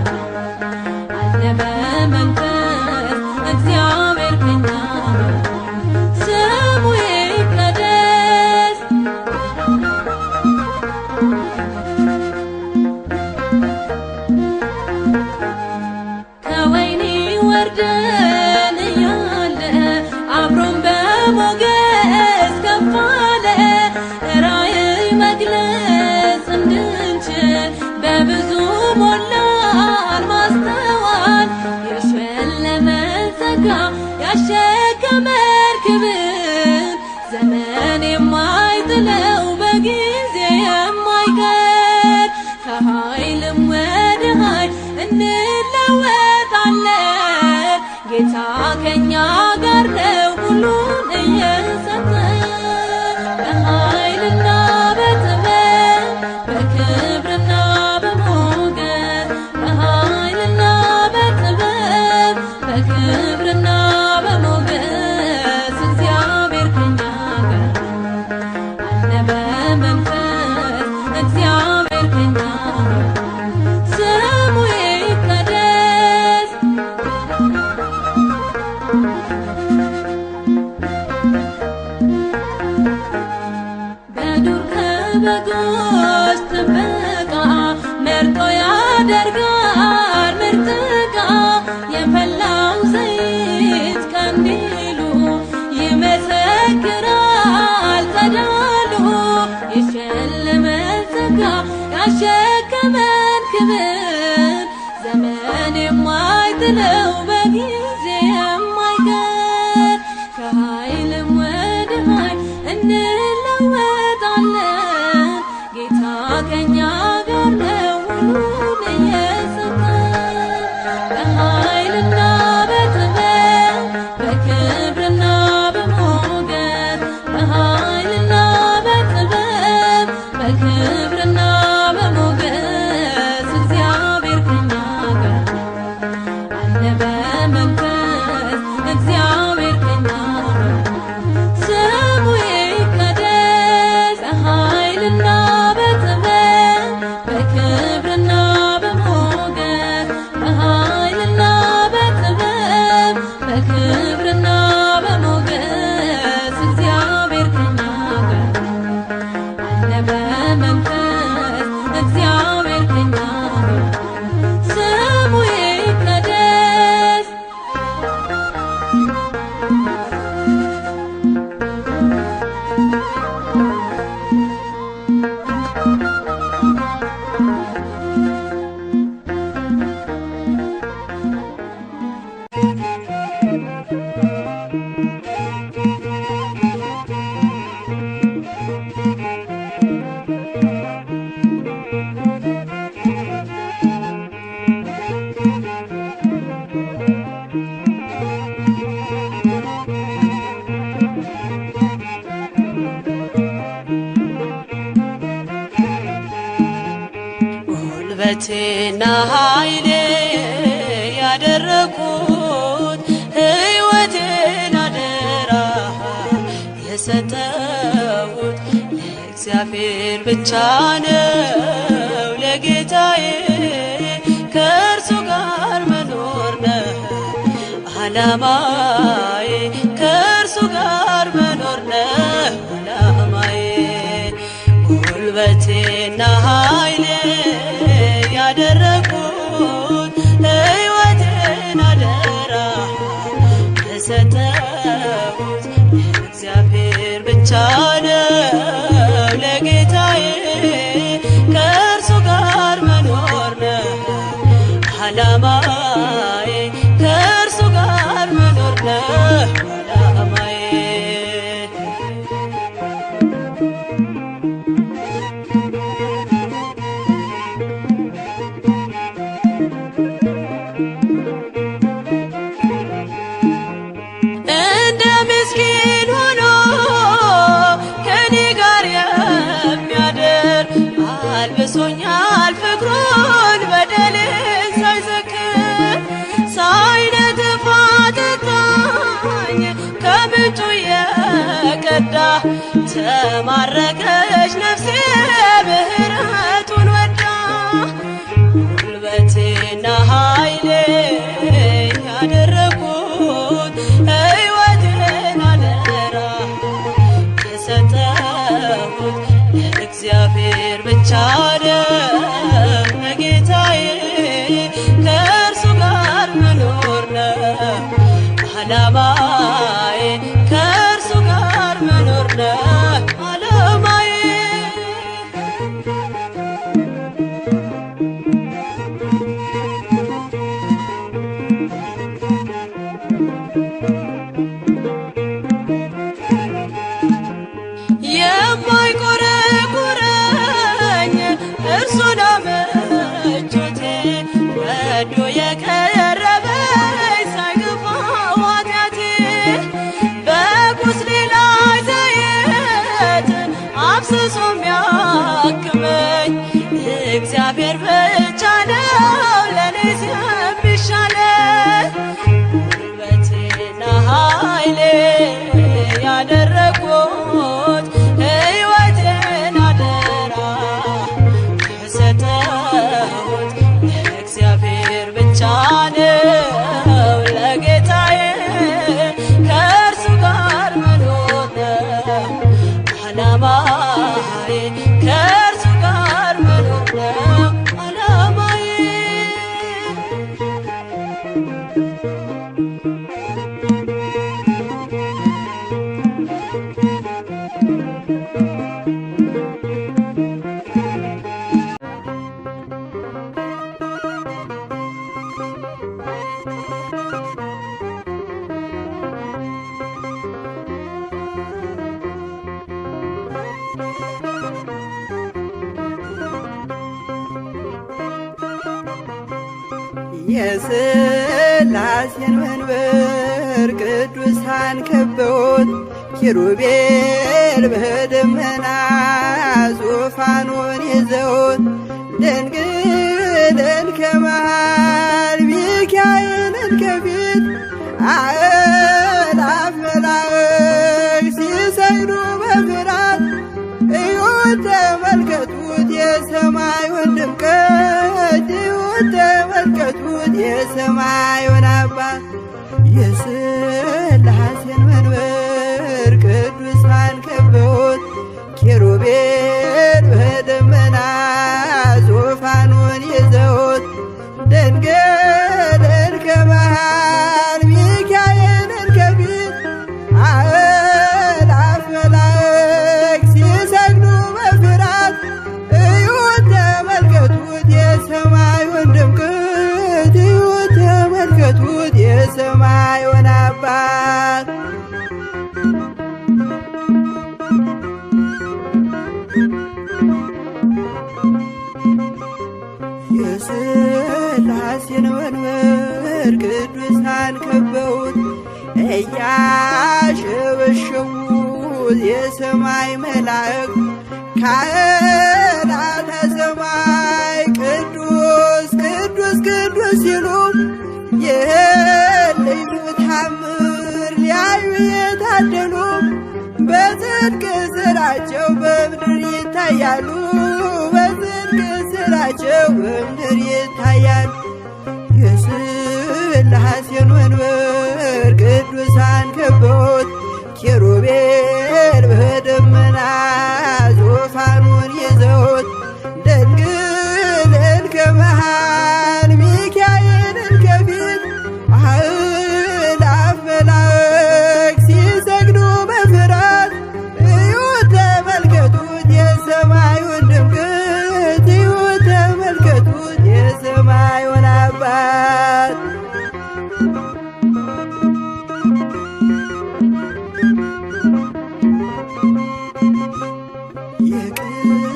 አለ በመንፈስ እግዚአብሔር ከኛ ጋር ስሙ ይቀደስ ከወይኒ ወርደን እያለ አብሮን በሞገስ ከፍ አለ ራእይ መግለጽ እንድንችል በብዙ ሞላን ማስተዋል የሸለመን ጸጋ ያሸከመን ክብር ዘመን የማይጥለው በጊዜ የማይቀር ከኃይልም ወደ ኃይል እንለወጣለን ጌታ ከኛ ጋር ነው ሁሉን እየሰጠን በኃይልና በጥበብ በክብርና በሞገስ በኃይልና በጥበብ በክብርና በሞገስ እግዚአብሔር ከኛ ጋር አለ በመንፈስ እግዚአብሔር ከኛ ጋር ስሙ ይቀደስ በዱር ከበጎች ጥበቃ መርጦ ያደርጋል ምርጥ ዕቃ የፈላው ዘይት ቀንዲሉ ይመሰክራል ጸዳሉ የሸለመን ጸጋ ያሸከመን ክብር ዘመን የማይጥለው በጊዜ የማይቀር ከኃይልም ወደ ኃይል እንለወጣለን ጌታ ከኛ ጋር ነው ሁሉን እየሰጠን በኃይልና በጥበብ በክብርና በሞገስ በኃይልና በጥበብ በክብርና በሞገስ እግዚአብሔር ከኛ ጋር አለ በመንፈስ እግዚአብሔር ከኛ ጋር ስሙ ይቀደስ በኃይልና በጥበብ በክብርና በሞገስ በኃይልና በጥበብ በክብርና በሞገስ እግዚአብሔር ከኛ ጋር አለ በመንፈስ ጉልበቴና ኃይሌ ያደረኩት ሕይወቴን አደራ የሰጠሁት ለእግዚአብሔር ብቻ ነው ለጌታዬ ከእርሱ ጋር መኖር ነው ዓላማዬ ከእርሱ ጋር መኖር ነው ዓላማዬ ጉልበቴና ኃይሌ ያደረኩት ሕይወቴን አደራ የሰጠሁት ለእግዚአብሔር ብቻ ነው ለጌታዬ ከእርሱ ጋር መኖር ነው ዓላማዬ ከእርሱ ጋር መኖር ነው ዓላማዬ እንደ ምስኪን ሆኖ ከኔ ጋር የሚያደር አልብሶኛል ፍቅሩን በደሌን ሳይዘክር ሳይነጥፍ አጠጣኝ ከምንጩ የቀዳ ተማረከች ነፍሴ ምሕረቱን ወዳ ጉልበቴና ኃይሌ ያደረኩት ሕይወቴን አደራ የሰጠሁት ለእግዚአብሔር ብቻ ነው ለጌታዬ ከእርሱ ጋር መኖር ነው ዓላማዬ ከእርሱ ጋር መኖር ነው ዓላማዬ የማይቆረቁረኝ እርሱን አመቾቴ ወዶ የቀረበኝ ሳይገፋው ኃጢአቴ በቁስሌ ላይ ዘይት አፍስሶ የሚያክመኝ እግዚአብሔር ብቻ ነው ለእኔስ የሚሻለኝ ጉልበቴና ኃይሌ ያደረኩት ሕይወቴን አደራ የሰጠሁት ለእግዚአብሔር ብቻ ነው ለጌታዬ ከእርሱ ጋር መኖር ነው ዓላማዬ ከእርሱ ጋር መኖር ነው ዓላማዬ የሥላሴን መንበር ቅዱሳን ከበውት ኪሩቤል በደመና ዙፋኑን ይዘውት ድንግልን ከመሃል ሚካኤልን ከፊት አእላፍ መላእክት ሲሰግዱ በፍርሃት እዩት ተመልከቱት የሰማዩን ድምቀት እዩት ተመልከቱት የሰማዩን አባት የሥላሴን መንበር ቅዱሳን ከበውት ኪሩቤል በደመና ዙፋኑን ይዘውት ድንግልን ከመሃል ሚካኤልን ከፊት አእላፍ መላእክት ሲሰግዱ በፍርሃት እዩት ተመልከቱት የሰማዩን ድምቀት እዩት ተመልከቱት የሰማዩን አባት የሥላሴን መንበር ቅዱሳን ከበውት እያሸበሸቡት የሰማይ መላእክት ካህናተ ሰማይ ቅዱስ ስራቸው በምድር ይታያሉ። በጽድቅ ስራቸው በምድር ይታያሉ። የሥላሴን መንበር ቅዱሳን ከበውት ኪሩቤል በደመና ዙፋኑን ይዘውት ድንግልን ከመሃል ሚካኤልን ከፊት አእላፍ መላእክት ሲሰግዱ በፍርሃት እዩት ተመልከቱት የሰማዩን ድምቀት እዩት ተመልከቱት የሰማዩን አባት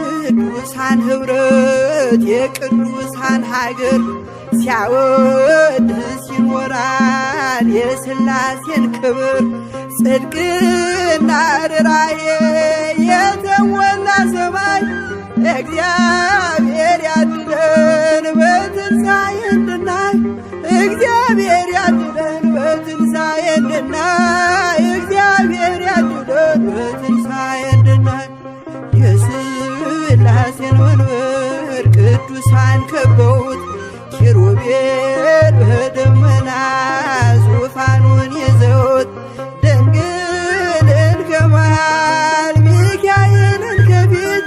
የቅዱሳን ኅብረት የቅዱሳን ሀገር ሲያወድስ ይኖራል የሥላሴን ክብር። ጽድቅና ርኅራኄ የተሞላ ሰማይ እግዚአብሔር ያድለን በትንሣኤ እንድናይ እግዚአብሔር ያድለን በትንሣኤ እንድናይ እግዚአብሔር ያድለን በትንሣኤ እንድናይ የሥላሴን መንበር ቅዱሳን ከበውት ኪሩቤል በደመና ዙፋኑን ይዘውት ድንግልን ከመሃል ሚካኤልን ከፊት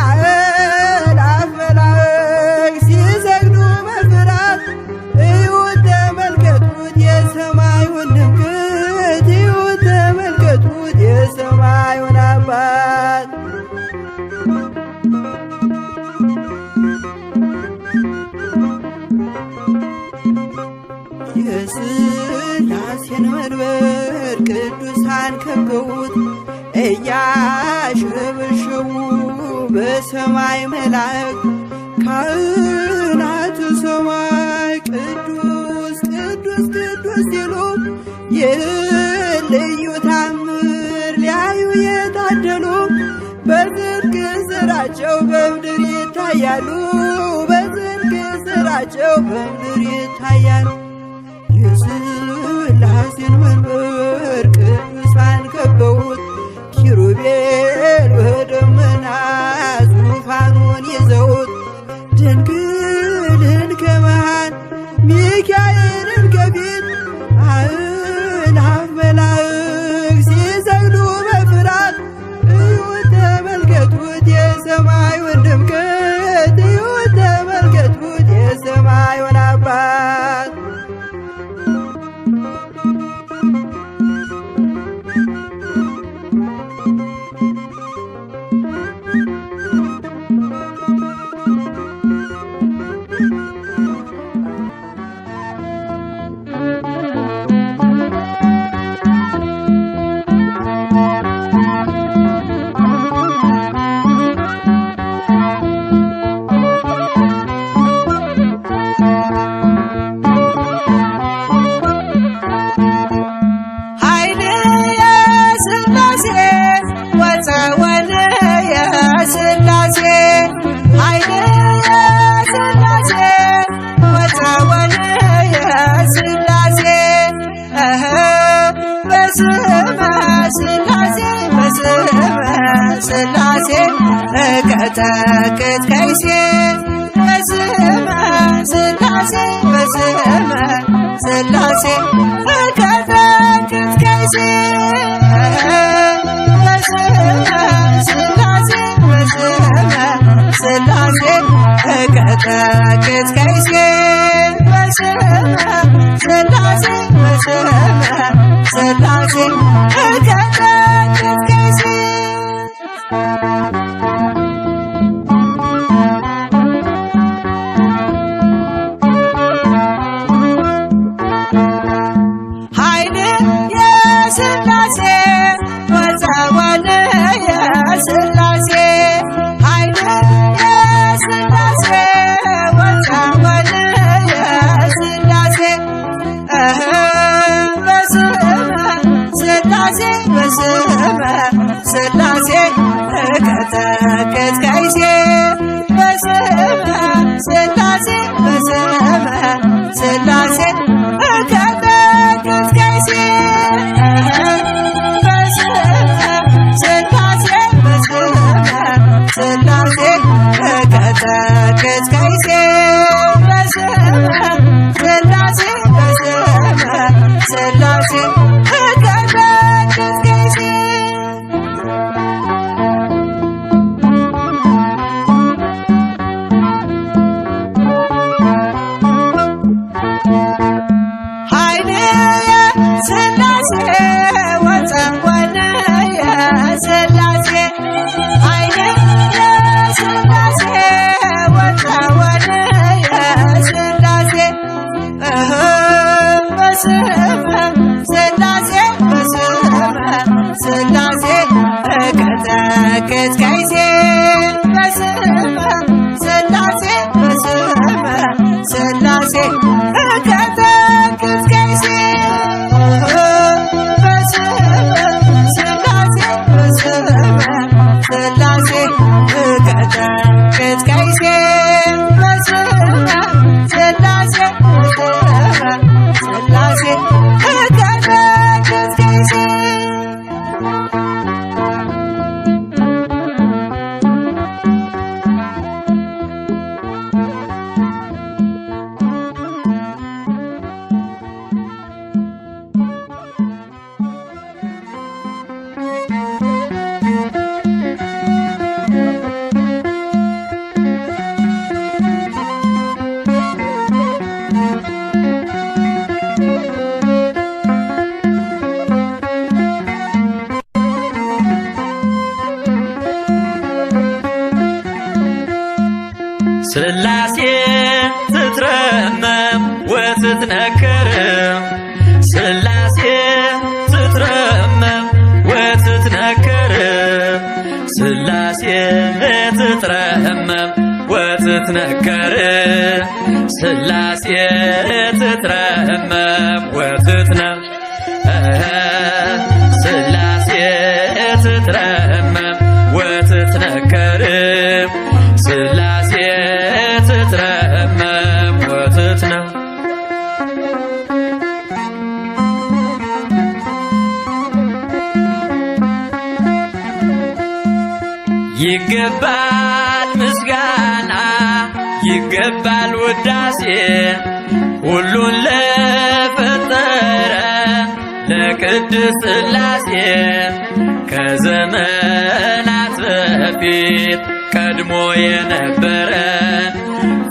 አእላፍ መላእክት ሲሰግዱ በፍርሃት እዩት ተመልከቱት የሰማዩን ድምቀት እዩት ተመልከቱት የሰማዩን አባት የሥላሴን መንበር ቅዱሳን ከበውት እያሸበሸቡ በሰማይ መላእክት ካህናተ ሰማይ ቅዱስ ቅዱስ ቅዱስ ሲሉ ይህን ልዩ ታምር ሊያዩ የታደሉ በጽድቅ ስራቸው በምድር ይታያሉ በጽድቅ ስራቸው በምድር ይታያሉ። የሥላሴን መንበር ቅዱሳን ከበውት ኪሩቤል በደመና ዙፋኑን ይዘውት ድንግልን ከመሃል ሚካኤልን ከፊት አእላፍ መላእክት ሲሰግዱ በፍርሃት እዩት ተመልከቱት የሰማዩን ድምቀት እዩት ተመልከቱት የሰማዩን አባት ሥላሴ እቀጠቅጥ ከይሴ በስመ ሥላሴ በስመ ሥላሴ እቀጠቅጥ ከይሴ በስመ ሥላሴ በስመ ሥላሴ እቀጠቅጥ ከይሴ በስመ ሥላሴ በስመ ሥላሴ እቀጠቅጥ ከይሴ ኃይል የሥላሴ ወፀወን የሥላሴ ኃይል የሥላሴ ወፀወን ሥላሴ በስመ ሥላሴ እቀጠቅጥ ከይሴ በስመ ሥላሴ በስመ ሥላሴ እቀጠቅጥ ከይሴ በስመ ሥላሴ በስመ ሥላሴ እቀጠቅጥ ከይሴ ሥላሴ ትትረመም ወትትነከር ሥላሴ ትትረመም ወትትነከር ሥላሴ ትትረመም ወትትነከር ሥላሴ ትትረመም ወትትነከር ሥላሴ ትትረመም ወትትነከር ሥላሴ ትትረመም ወትትነከር ይገባል ምስጋና ይገባል ውዳሴ ሁሉን ለፈጠረ ለቅድስት ሥላሴ ከዘመናት በፊት ቀድሞ የነበረ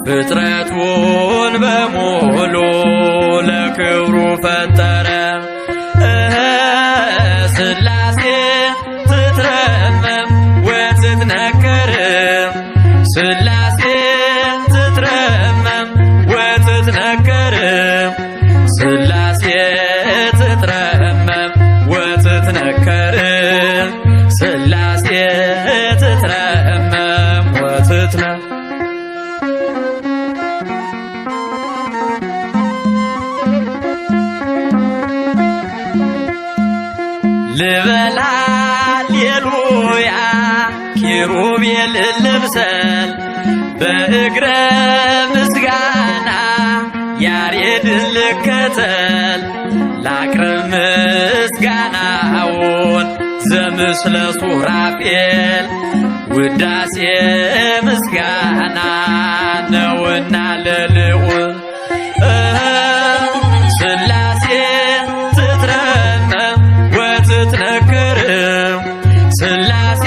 ፍጥረቱን በሙሉ ለክብሩ ፈጠረ። ሥላሴ ትትረመም ወትትነከር ሥላሴ ትትረመም ወትትነከር ሥላሴ ትትረመም ወትትነከር ሥላሴ ትትረመም ወትትነከር ልበላ ሌሉያ ኪሩቤል ልብሰል በእግረ ምስጋና ያሬድን ልከተል ላቅርብ ምስጋናውን ዘምስለ ሱራፌል ውዳሴ ምስጋና ነውና ለልዑል ሥላሴ ትትረመም ወትትነከር ሥላሴ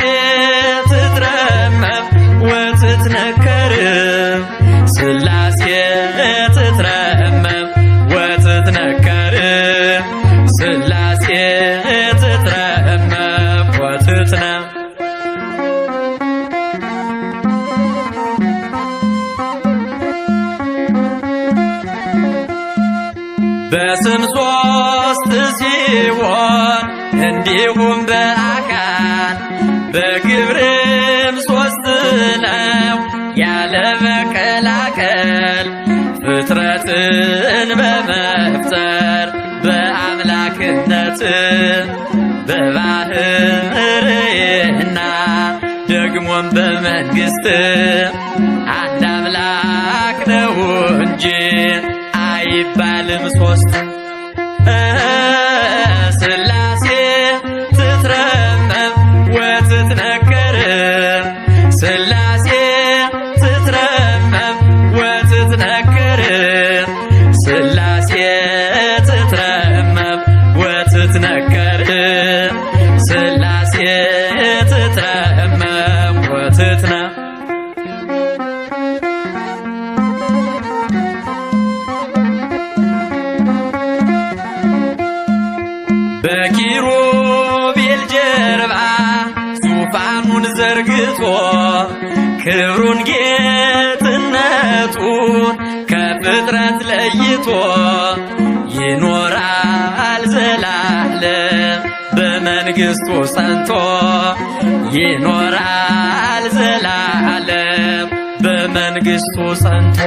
ትትረመም ወትትነከር ሥላሴ ትትረመም ወትትነከር ሥላሴ ትትረመም ወትትነከር በስም ሦስት ሲሆን እንዲሁም በአካል በግብርም ሦስት ነው ያለ መቀላቀል ፍጥረትን በመፍጠር በአምላክነት በባህርይና ደግሞም በመንግሥት አንድ አምላክ ነው እንጂ አይባልም ሦስት። ሥላሴ ትትረመም ወትትነከር ሥላሴ ትትረመም ወትትነከር ሥላሴ ትትረመም ወትትነከር ሥላሴ ትትረመም ወትትነከር በኪሩቤል ጀርባ ዙፋኑን ዘርግቶ ክብሩን ጌትነቱን ከፍጥረት ለይቶ ይኖራል ዘላለም በመንግሥቱ ጸንቶ ይኖራል ዘላለም በመንግሥቱ ጸንቶ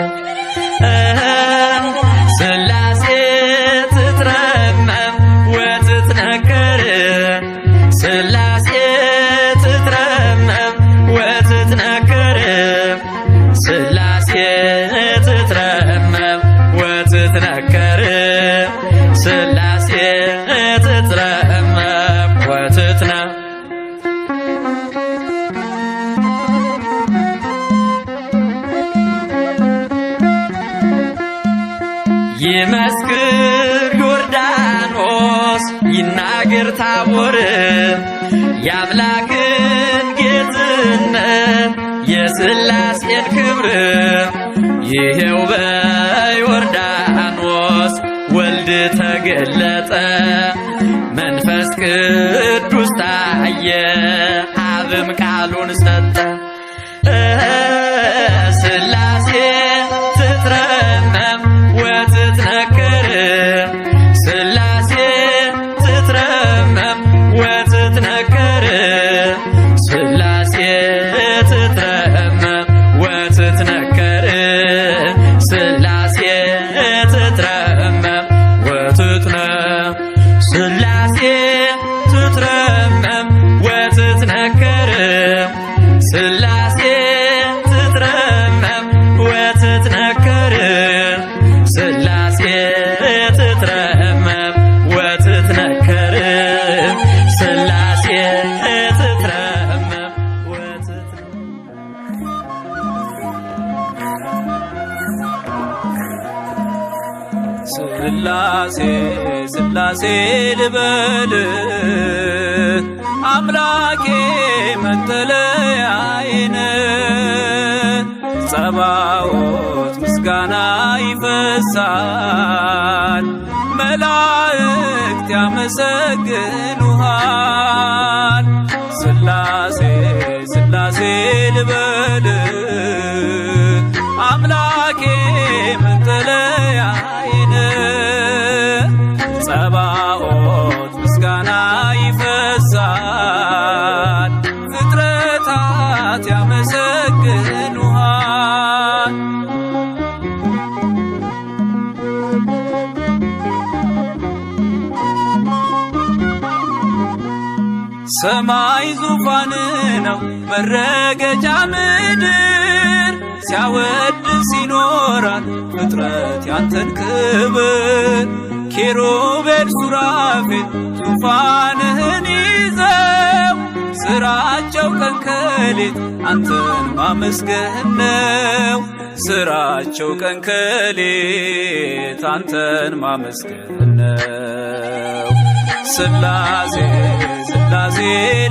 ሥላሴ ትትረመም ወትትነከር ሥላሴ ትትረመም ወትትነከር ሥላሴ ትትረመም ወትትነከር ሥላሴ ትትረመም ወትትነ ይመስክር ዮርዳኖስ ይናገር ታቦር የአምላክን ጌትነት የሥላሴን ክብር ይሄው በዮርዳኖስ ወልድ ተገለጠ መንፈስ ቅዱስ ታየ አብም ቃሉን ሰጠ ሥላሴ ትትረመም ወትትነከር ሥላሴ ትትረመም ወትትነከር ሥላሴ ትትረመም ወትትነከር ሥላሴ ትትረመም ወትትነ ሥላሴ ትትረመም ወትትነከር ሥላሴ ትትረመም ወትትነከር ሥላሴ ትትረመም ወትትነከር ሥላሴ ትትረመም ሥላሴ ሥላሴ ልበል አምላኬ መጠለያዬን ጸባዖት ምስጋና ይፈሳል መላእክት ያመሰግኑሃል ሥላሴ ሥላሴ ልበል አምላኬ መጠለያዬን ጸባዖት ምስጋና ይፈሳል ፍጥረታት ያመሰግኑሃል ሰማይ ዙፋን ነው መረገጫ ምድር ሲያወድስ ይኖራል ፍጥረት ያንተን ክብር ኪሩቤል ሱራፌል ዙፋንህን ይዘው ስራቸው ቀን ከሌት አንተን ማመስገን ነው ስራቸው ቀን ከሌት አንተን ማመስገን ነው ሥላሴ ሥላሴ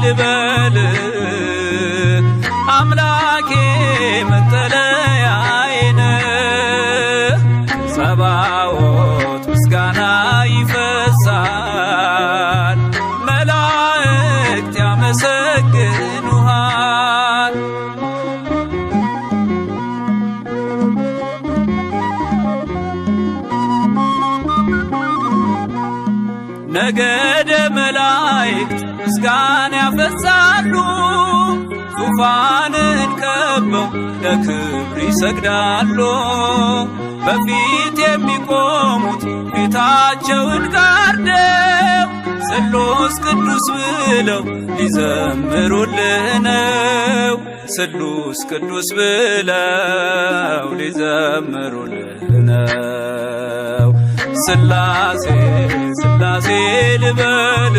ልበል አምላኬ መጠለያዬን ጸባዖት ምስጋና ይፈሳል መላእክት ያመሰግኑሃል ነገደ መላእክት ምስጋና ያፈሳሉ ዙፋንን ከበው ለክብር ይሰግዳሉ በፊት የሚቆሙት ፊታቸውን ጋርደው ስሉስ ቅዱስ ብለው ሊዘምሩልህ ነው ስሉስ ቅዱስ ብለው ሊዘምሩልህ ነው ሥላሴ ሥላሴ ልበል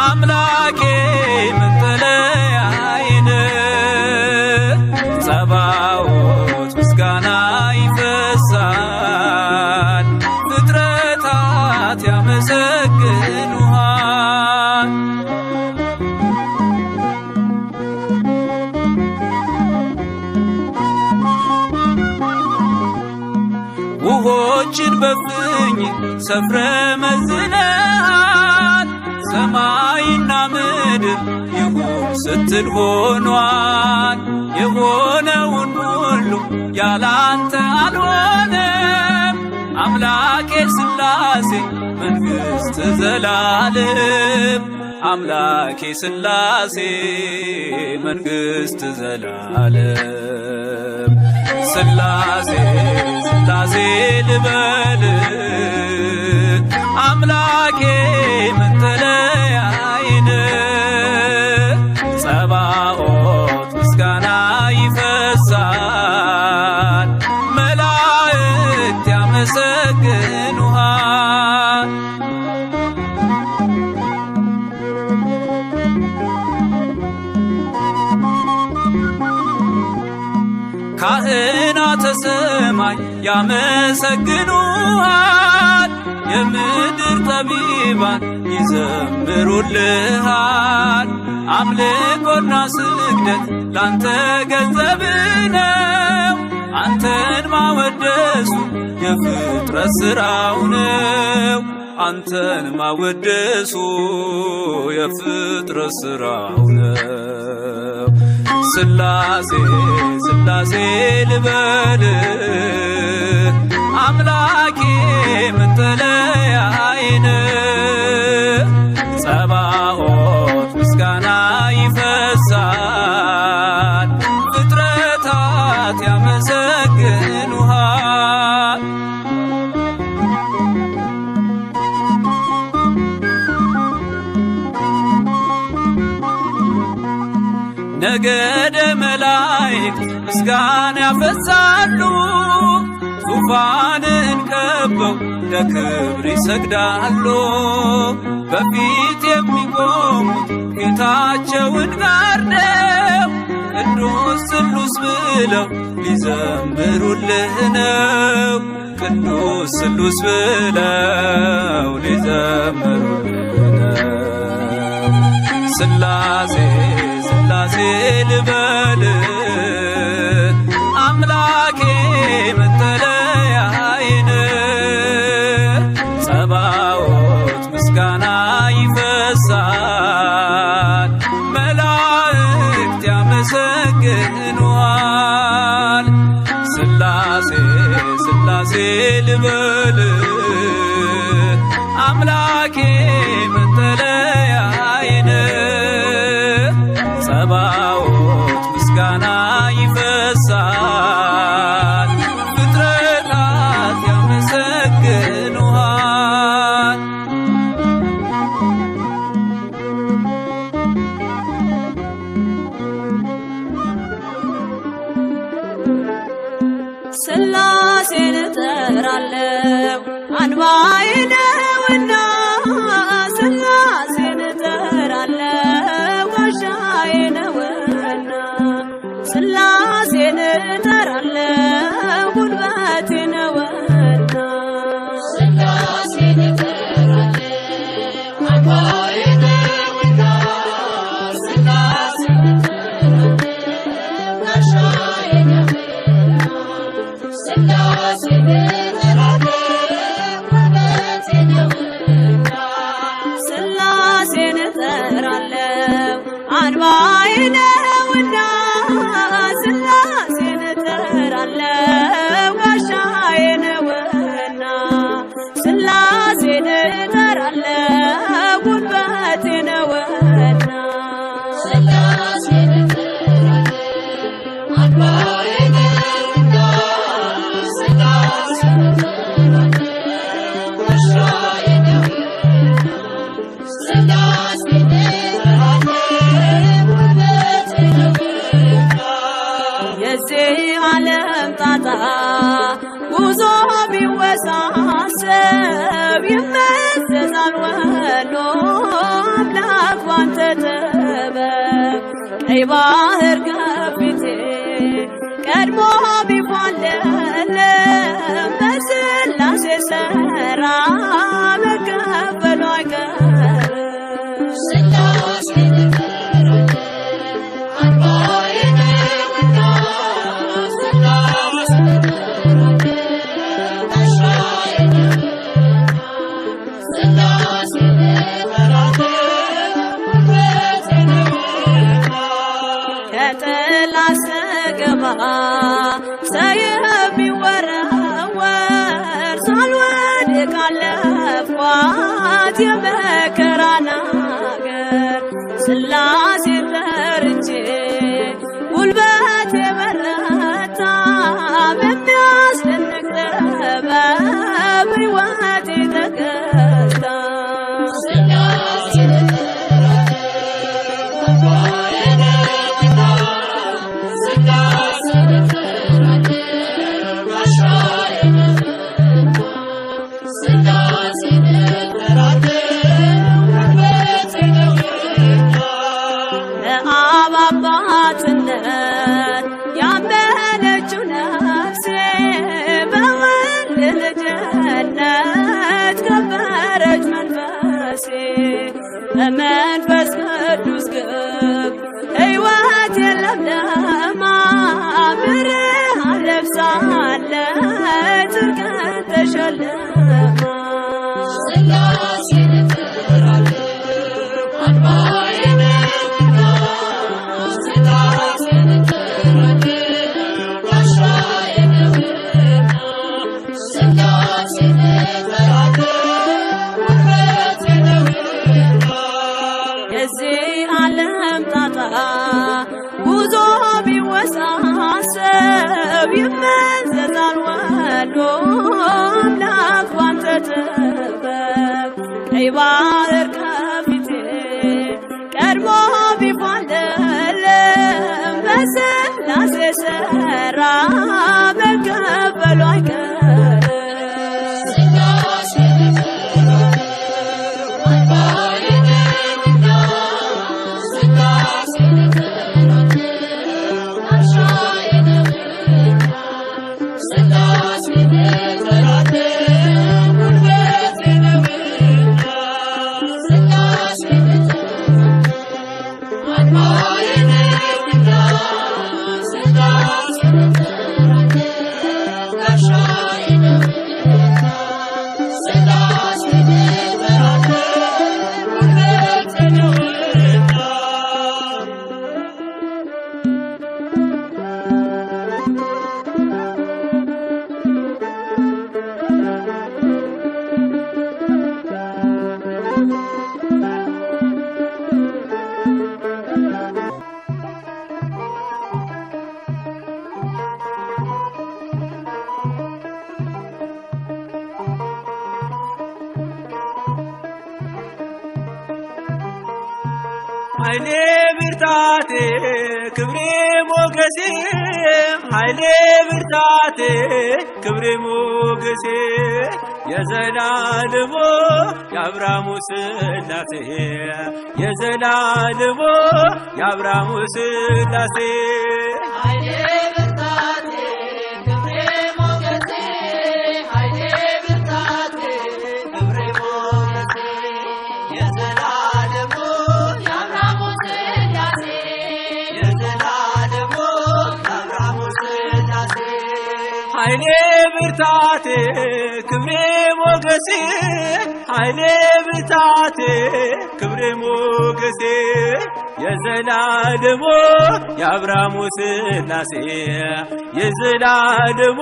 አምላኬ መጠለያዬን ጸባዖት ምስጋና ይፈሳል ፍጥረታት ያመሰግኑሃል ውሆችን በፍኝ ሰፍረ መዝነሃል ሰማይና ምድር ይሁን ስትል ሆኗል የሆነውን ሁሉ ያላንተ አልሆነም አምላኬ ሥላሴ መንግሥት ዘላለም አምላኬ ሥላሴ መንግሥት ዘላለም ሥላሴ ሥላሴ ልበል አምላኬ መጠለያዬን ጸባኦት ምስጋና ይፈሳል መላእክት ያመሰግኑሃል ካህናተ ሰማይ ያመሰግኑሃል የምድር ጠቢባን ይዘምሩልሃል አምልኮና ስግደት ላንተ ገንዘብ ነው አንተን ማወደሱ የፍጥረት ሥራው ነው አንተን ማወደሱ የፍጥረት ሥራው ነው ሥላሴ ሥላሴ ልበል አምላኬ መጠለያዬን ጸባኦት ምስጋና ይፈሳል ፍጥረታት ያመሰግኑሃል ነገደ መላእክት ምስጋና ያፈሳሉ ዙፋንን ከበው ለክብር ይሰግዳሉ በፊት የሚቆሙት ፊታቸውን ጋርደው ቅዱስ ስሉስ ብለው ሊዘምሩልህ ነው ቅዱስ ስሉስ ብለው ሊዘምሩልህ ነው ሥላሴ ሥላሴ ልበል አምላኬ መጠለያዬን ጸባኦት ምስጋና ይፈሳል መላእክት ያመሰግኑሃል ሥላሴ ሥላሴ ልበል አምላኬ መጠለያዬን ጸባኦት ምስጋና ይፈሳል ፍጥረታት ያመሰግኑሃል ሥላሴን እጠራለሁ አንባዬ ነውና ሥላሴን እጠራለሁ ጋሻዬ ነውና ሥላሴን እጠራለሁ ጉልበቴ ነውና ሥላሴን እጠራለሁ አንባዬ ነውና ሥላሴን እጠራለሁ ጋሻዬ ነውና ሥላሴን እጠራለሁ ጉልበቴ ነውና ሥላሴን እጠራለሁ አንባዬ ነውና ሥላሴን እጠራለሁ ጋሻዬ ነውና ሥላሴን እጠራለሁ ጉልበቴ ነውና ሥላሴን እጠራለሁ አንባዬ ነውና ሥላሴን እጠራለሁ ጋሻዬ ነውና ሥላሴን እጠራለሁ ጉልበቴ ነውና የዚህ ዓለም ጣጣ ጉዞ ቢወሳሰብ ይመዘዛል ወሎ አምላክ ባንተ ጥበብ ቀይ ባህር ከፊቴ ቀድሞ ቢፋለል በሥላሴ ሥራ መከፈሉ አይቀርም ሥላሴን እጠራለሁ አንባዬ ነውና ሥላሴን እጠራለሁ ጋሻዬ ነውና ሥላሴን እጠራለሁ ጉልበቴ ነውና ከጠላት ስገባ ሰይፍ ቢወረወር ሳልወድቅ አለፍኳት የመከራን አገር ስላሴ ጠርቼ ጉልበቴ በረታ በሚያስደንቅ ጥበብ ሕይወቴ ተገታ ለአብ አባትነት ያመነችው ነፍሴ በወልድ ልጅነት ከበረች መንፈሴ በመንፈስ ቅዱስ ግብ ሕይወት ለምለማ ብርሃን ለብሳለች ጽድቅን ተሸልማ የዚህ ዓለም ጣጣ ጉዞ ቢወሳሰብ ይመዘዛል ወዶ አምላክ ባንተ ጥበብ ቀይ ባህር ከፊቴ ቀድሞ ቢፋለለም በሥላሴ ሥራ መከፈሉ አይቀርም ኃይሌ ብርታቴ ክብሬ ሞገሴ ኃይሌ ብርታቴ ክብሬ ሞገሴ የዘላለሙ የአብርሃሙ ሥላሴ የዘላለሙ የአብርሃሙ ሥላሴ ኃይሌ ብርታቴ ክብሬ ሞገሴ ኃይሌ ብርታቴ ክብሬ ሞገሴ የዘላለሙ የአብርሃሙ ሥላሴ የዘላለሙ የአብርሃሙ ሥላሴ ኃይሌ ብርታቴ ክብሬ ሞገሴ ኃይሌ ብርታቴ ክብሬ ሞገሴ የዘላለሙ የአብርሃሙ ሥላሴ የዘላለሙ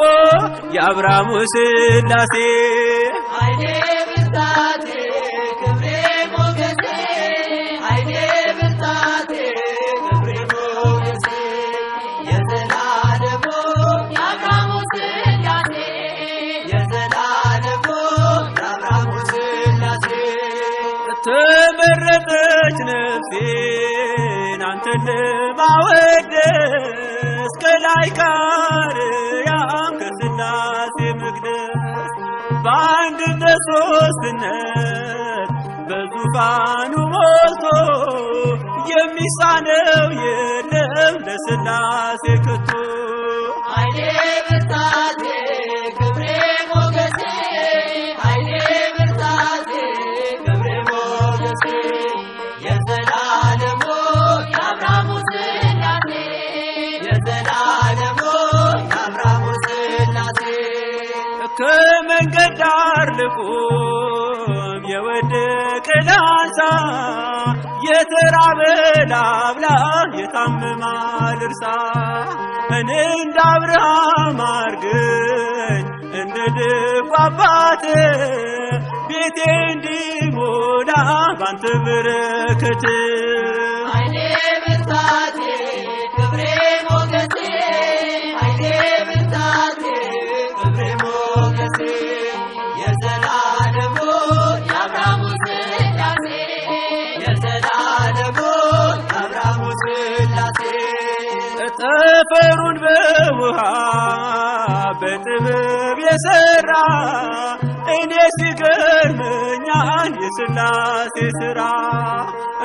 የአብርሃሙ ሥላሴ ኃይሌ ብርታቴ ክብሬ ሞገሴ ኃይሌ ብርታቴ ክብሬ ሞገሴ የዘላለሙ የአብርሃሙ ሥላሴ የዘላለሙ የአብርሃሙ ሥላሴ ተመረጠች ነፍሴን አንተን ለማወደስ ከላይ ከአርያም ከሥላሴ መቅደስ በአንድነት ሦስትነት በዙፋኑ ሞልቶ የሚሳነው የለም ለሥላሴ ከቶ ኃይሌ ብርታቴ ክብሬ ሞገሴ ኃይሌ ብርታቴ ክብሬ ሞገሴ የዘላለሙ የአብርሃሙ ሥላሴ የዘላለሙ የአብርሃሙ ሥላሴ ከመንገድ ዳር ልቁም የወደቀ ላንሳ የተራበ ላብላ የታመመ ልርሳ እኔ እንደ አብርሃም አርገኝ እንደ ደጉ አባት ቤቴ እንዲሞላ ባንተ በረከት ኃይሌ ብርታቴ ክብሬ ሞገሴ ኃይሌ ብርታቴ ክብሬ ሞገሴ የዘላለሙ የአብርሃሙ ሥላሴ የዘላለሙ የአብርሃሙ ሥላሴ ጠፈሩን በውሃ በጥበብ የሠራ እኔ ሲገርመኛል የሥላሴ ሥራ።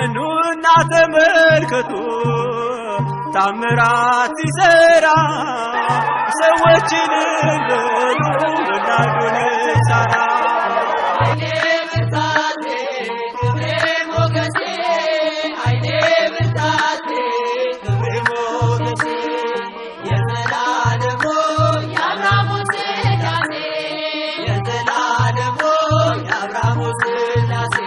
እኑና ተመልከቱ ታምራት ሲሠራ ሰዎችን በሉ ወላዱን ሳራ ኃይሌ ብርታቴ ክብሬ ሞገሴ ኃይሌ ብርታቴ ክብሬ ሞገሴ የዘላለሙ የአብርሃሙ ሥላሴ የዘላለሙ የአብርሃሙ ሥላሴ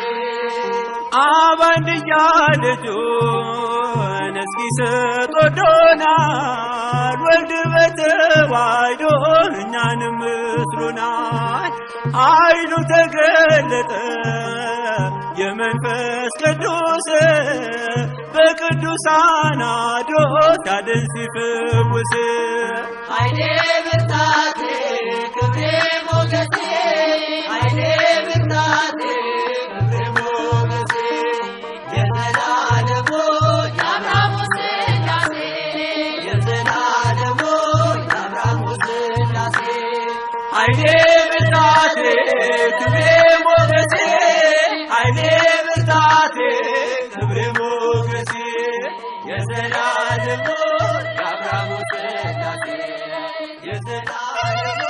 አብ አንድያ ልጁን እስኪሰጥ ወዶናል። ወልድ በተዋሕዶ እኛንም መስሎናል። ኃይሉ ተገለጠ የመንፈስ ቅዱስ በቅዱሳን አድሮ ያድን ሲፈውስ ኃይሌ ብርታቴ ክብሬ ሞገሴ ኃይሌ ብርታቴ ክብሬ ሞገሴ የዘላለሙ የአብርሃሙ ሥላሴ የዘላለሙ የአብርሃሙ ሥላሴ ኃይሌ ብርታቴ ክብሬ ሞገሴ ኃይሌ ብርታቴ ክብሬ ሞገሴ የዘላለሙ የአብርሃሙ ሥላሴ የዘላለሙ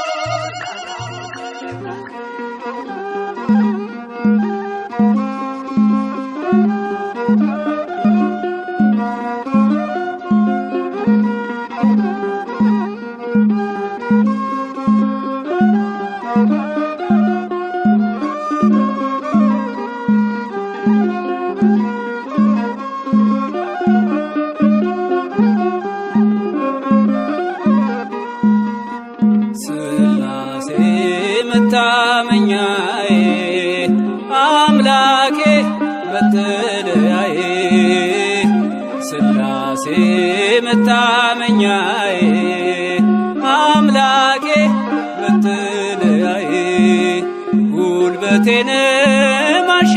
ሥላሴ መታመኛዬ አምላኬ መጠለያዬ ሥላሴ መታመኛዬ አምላኬ መጠለያዬ ጉልበቴን ማሸ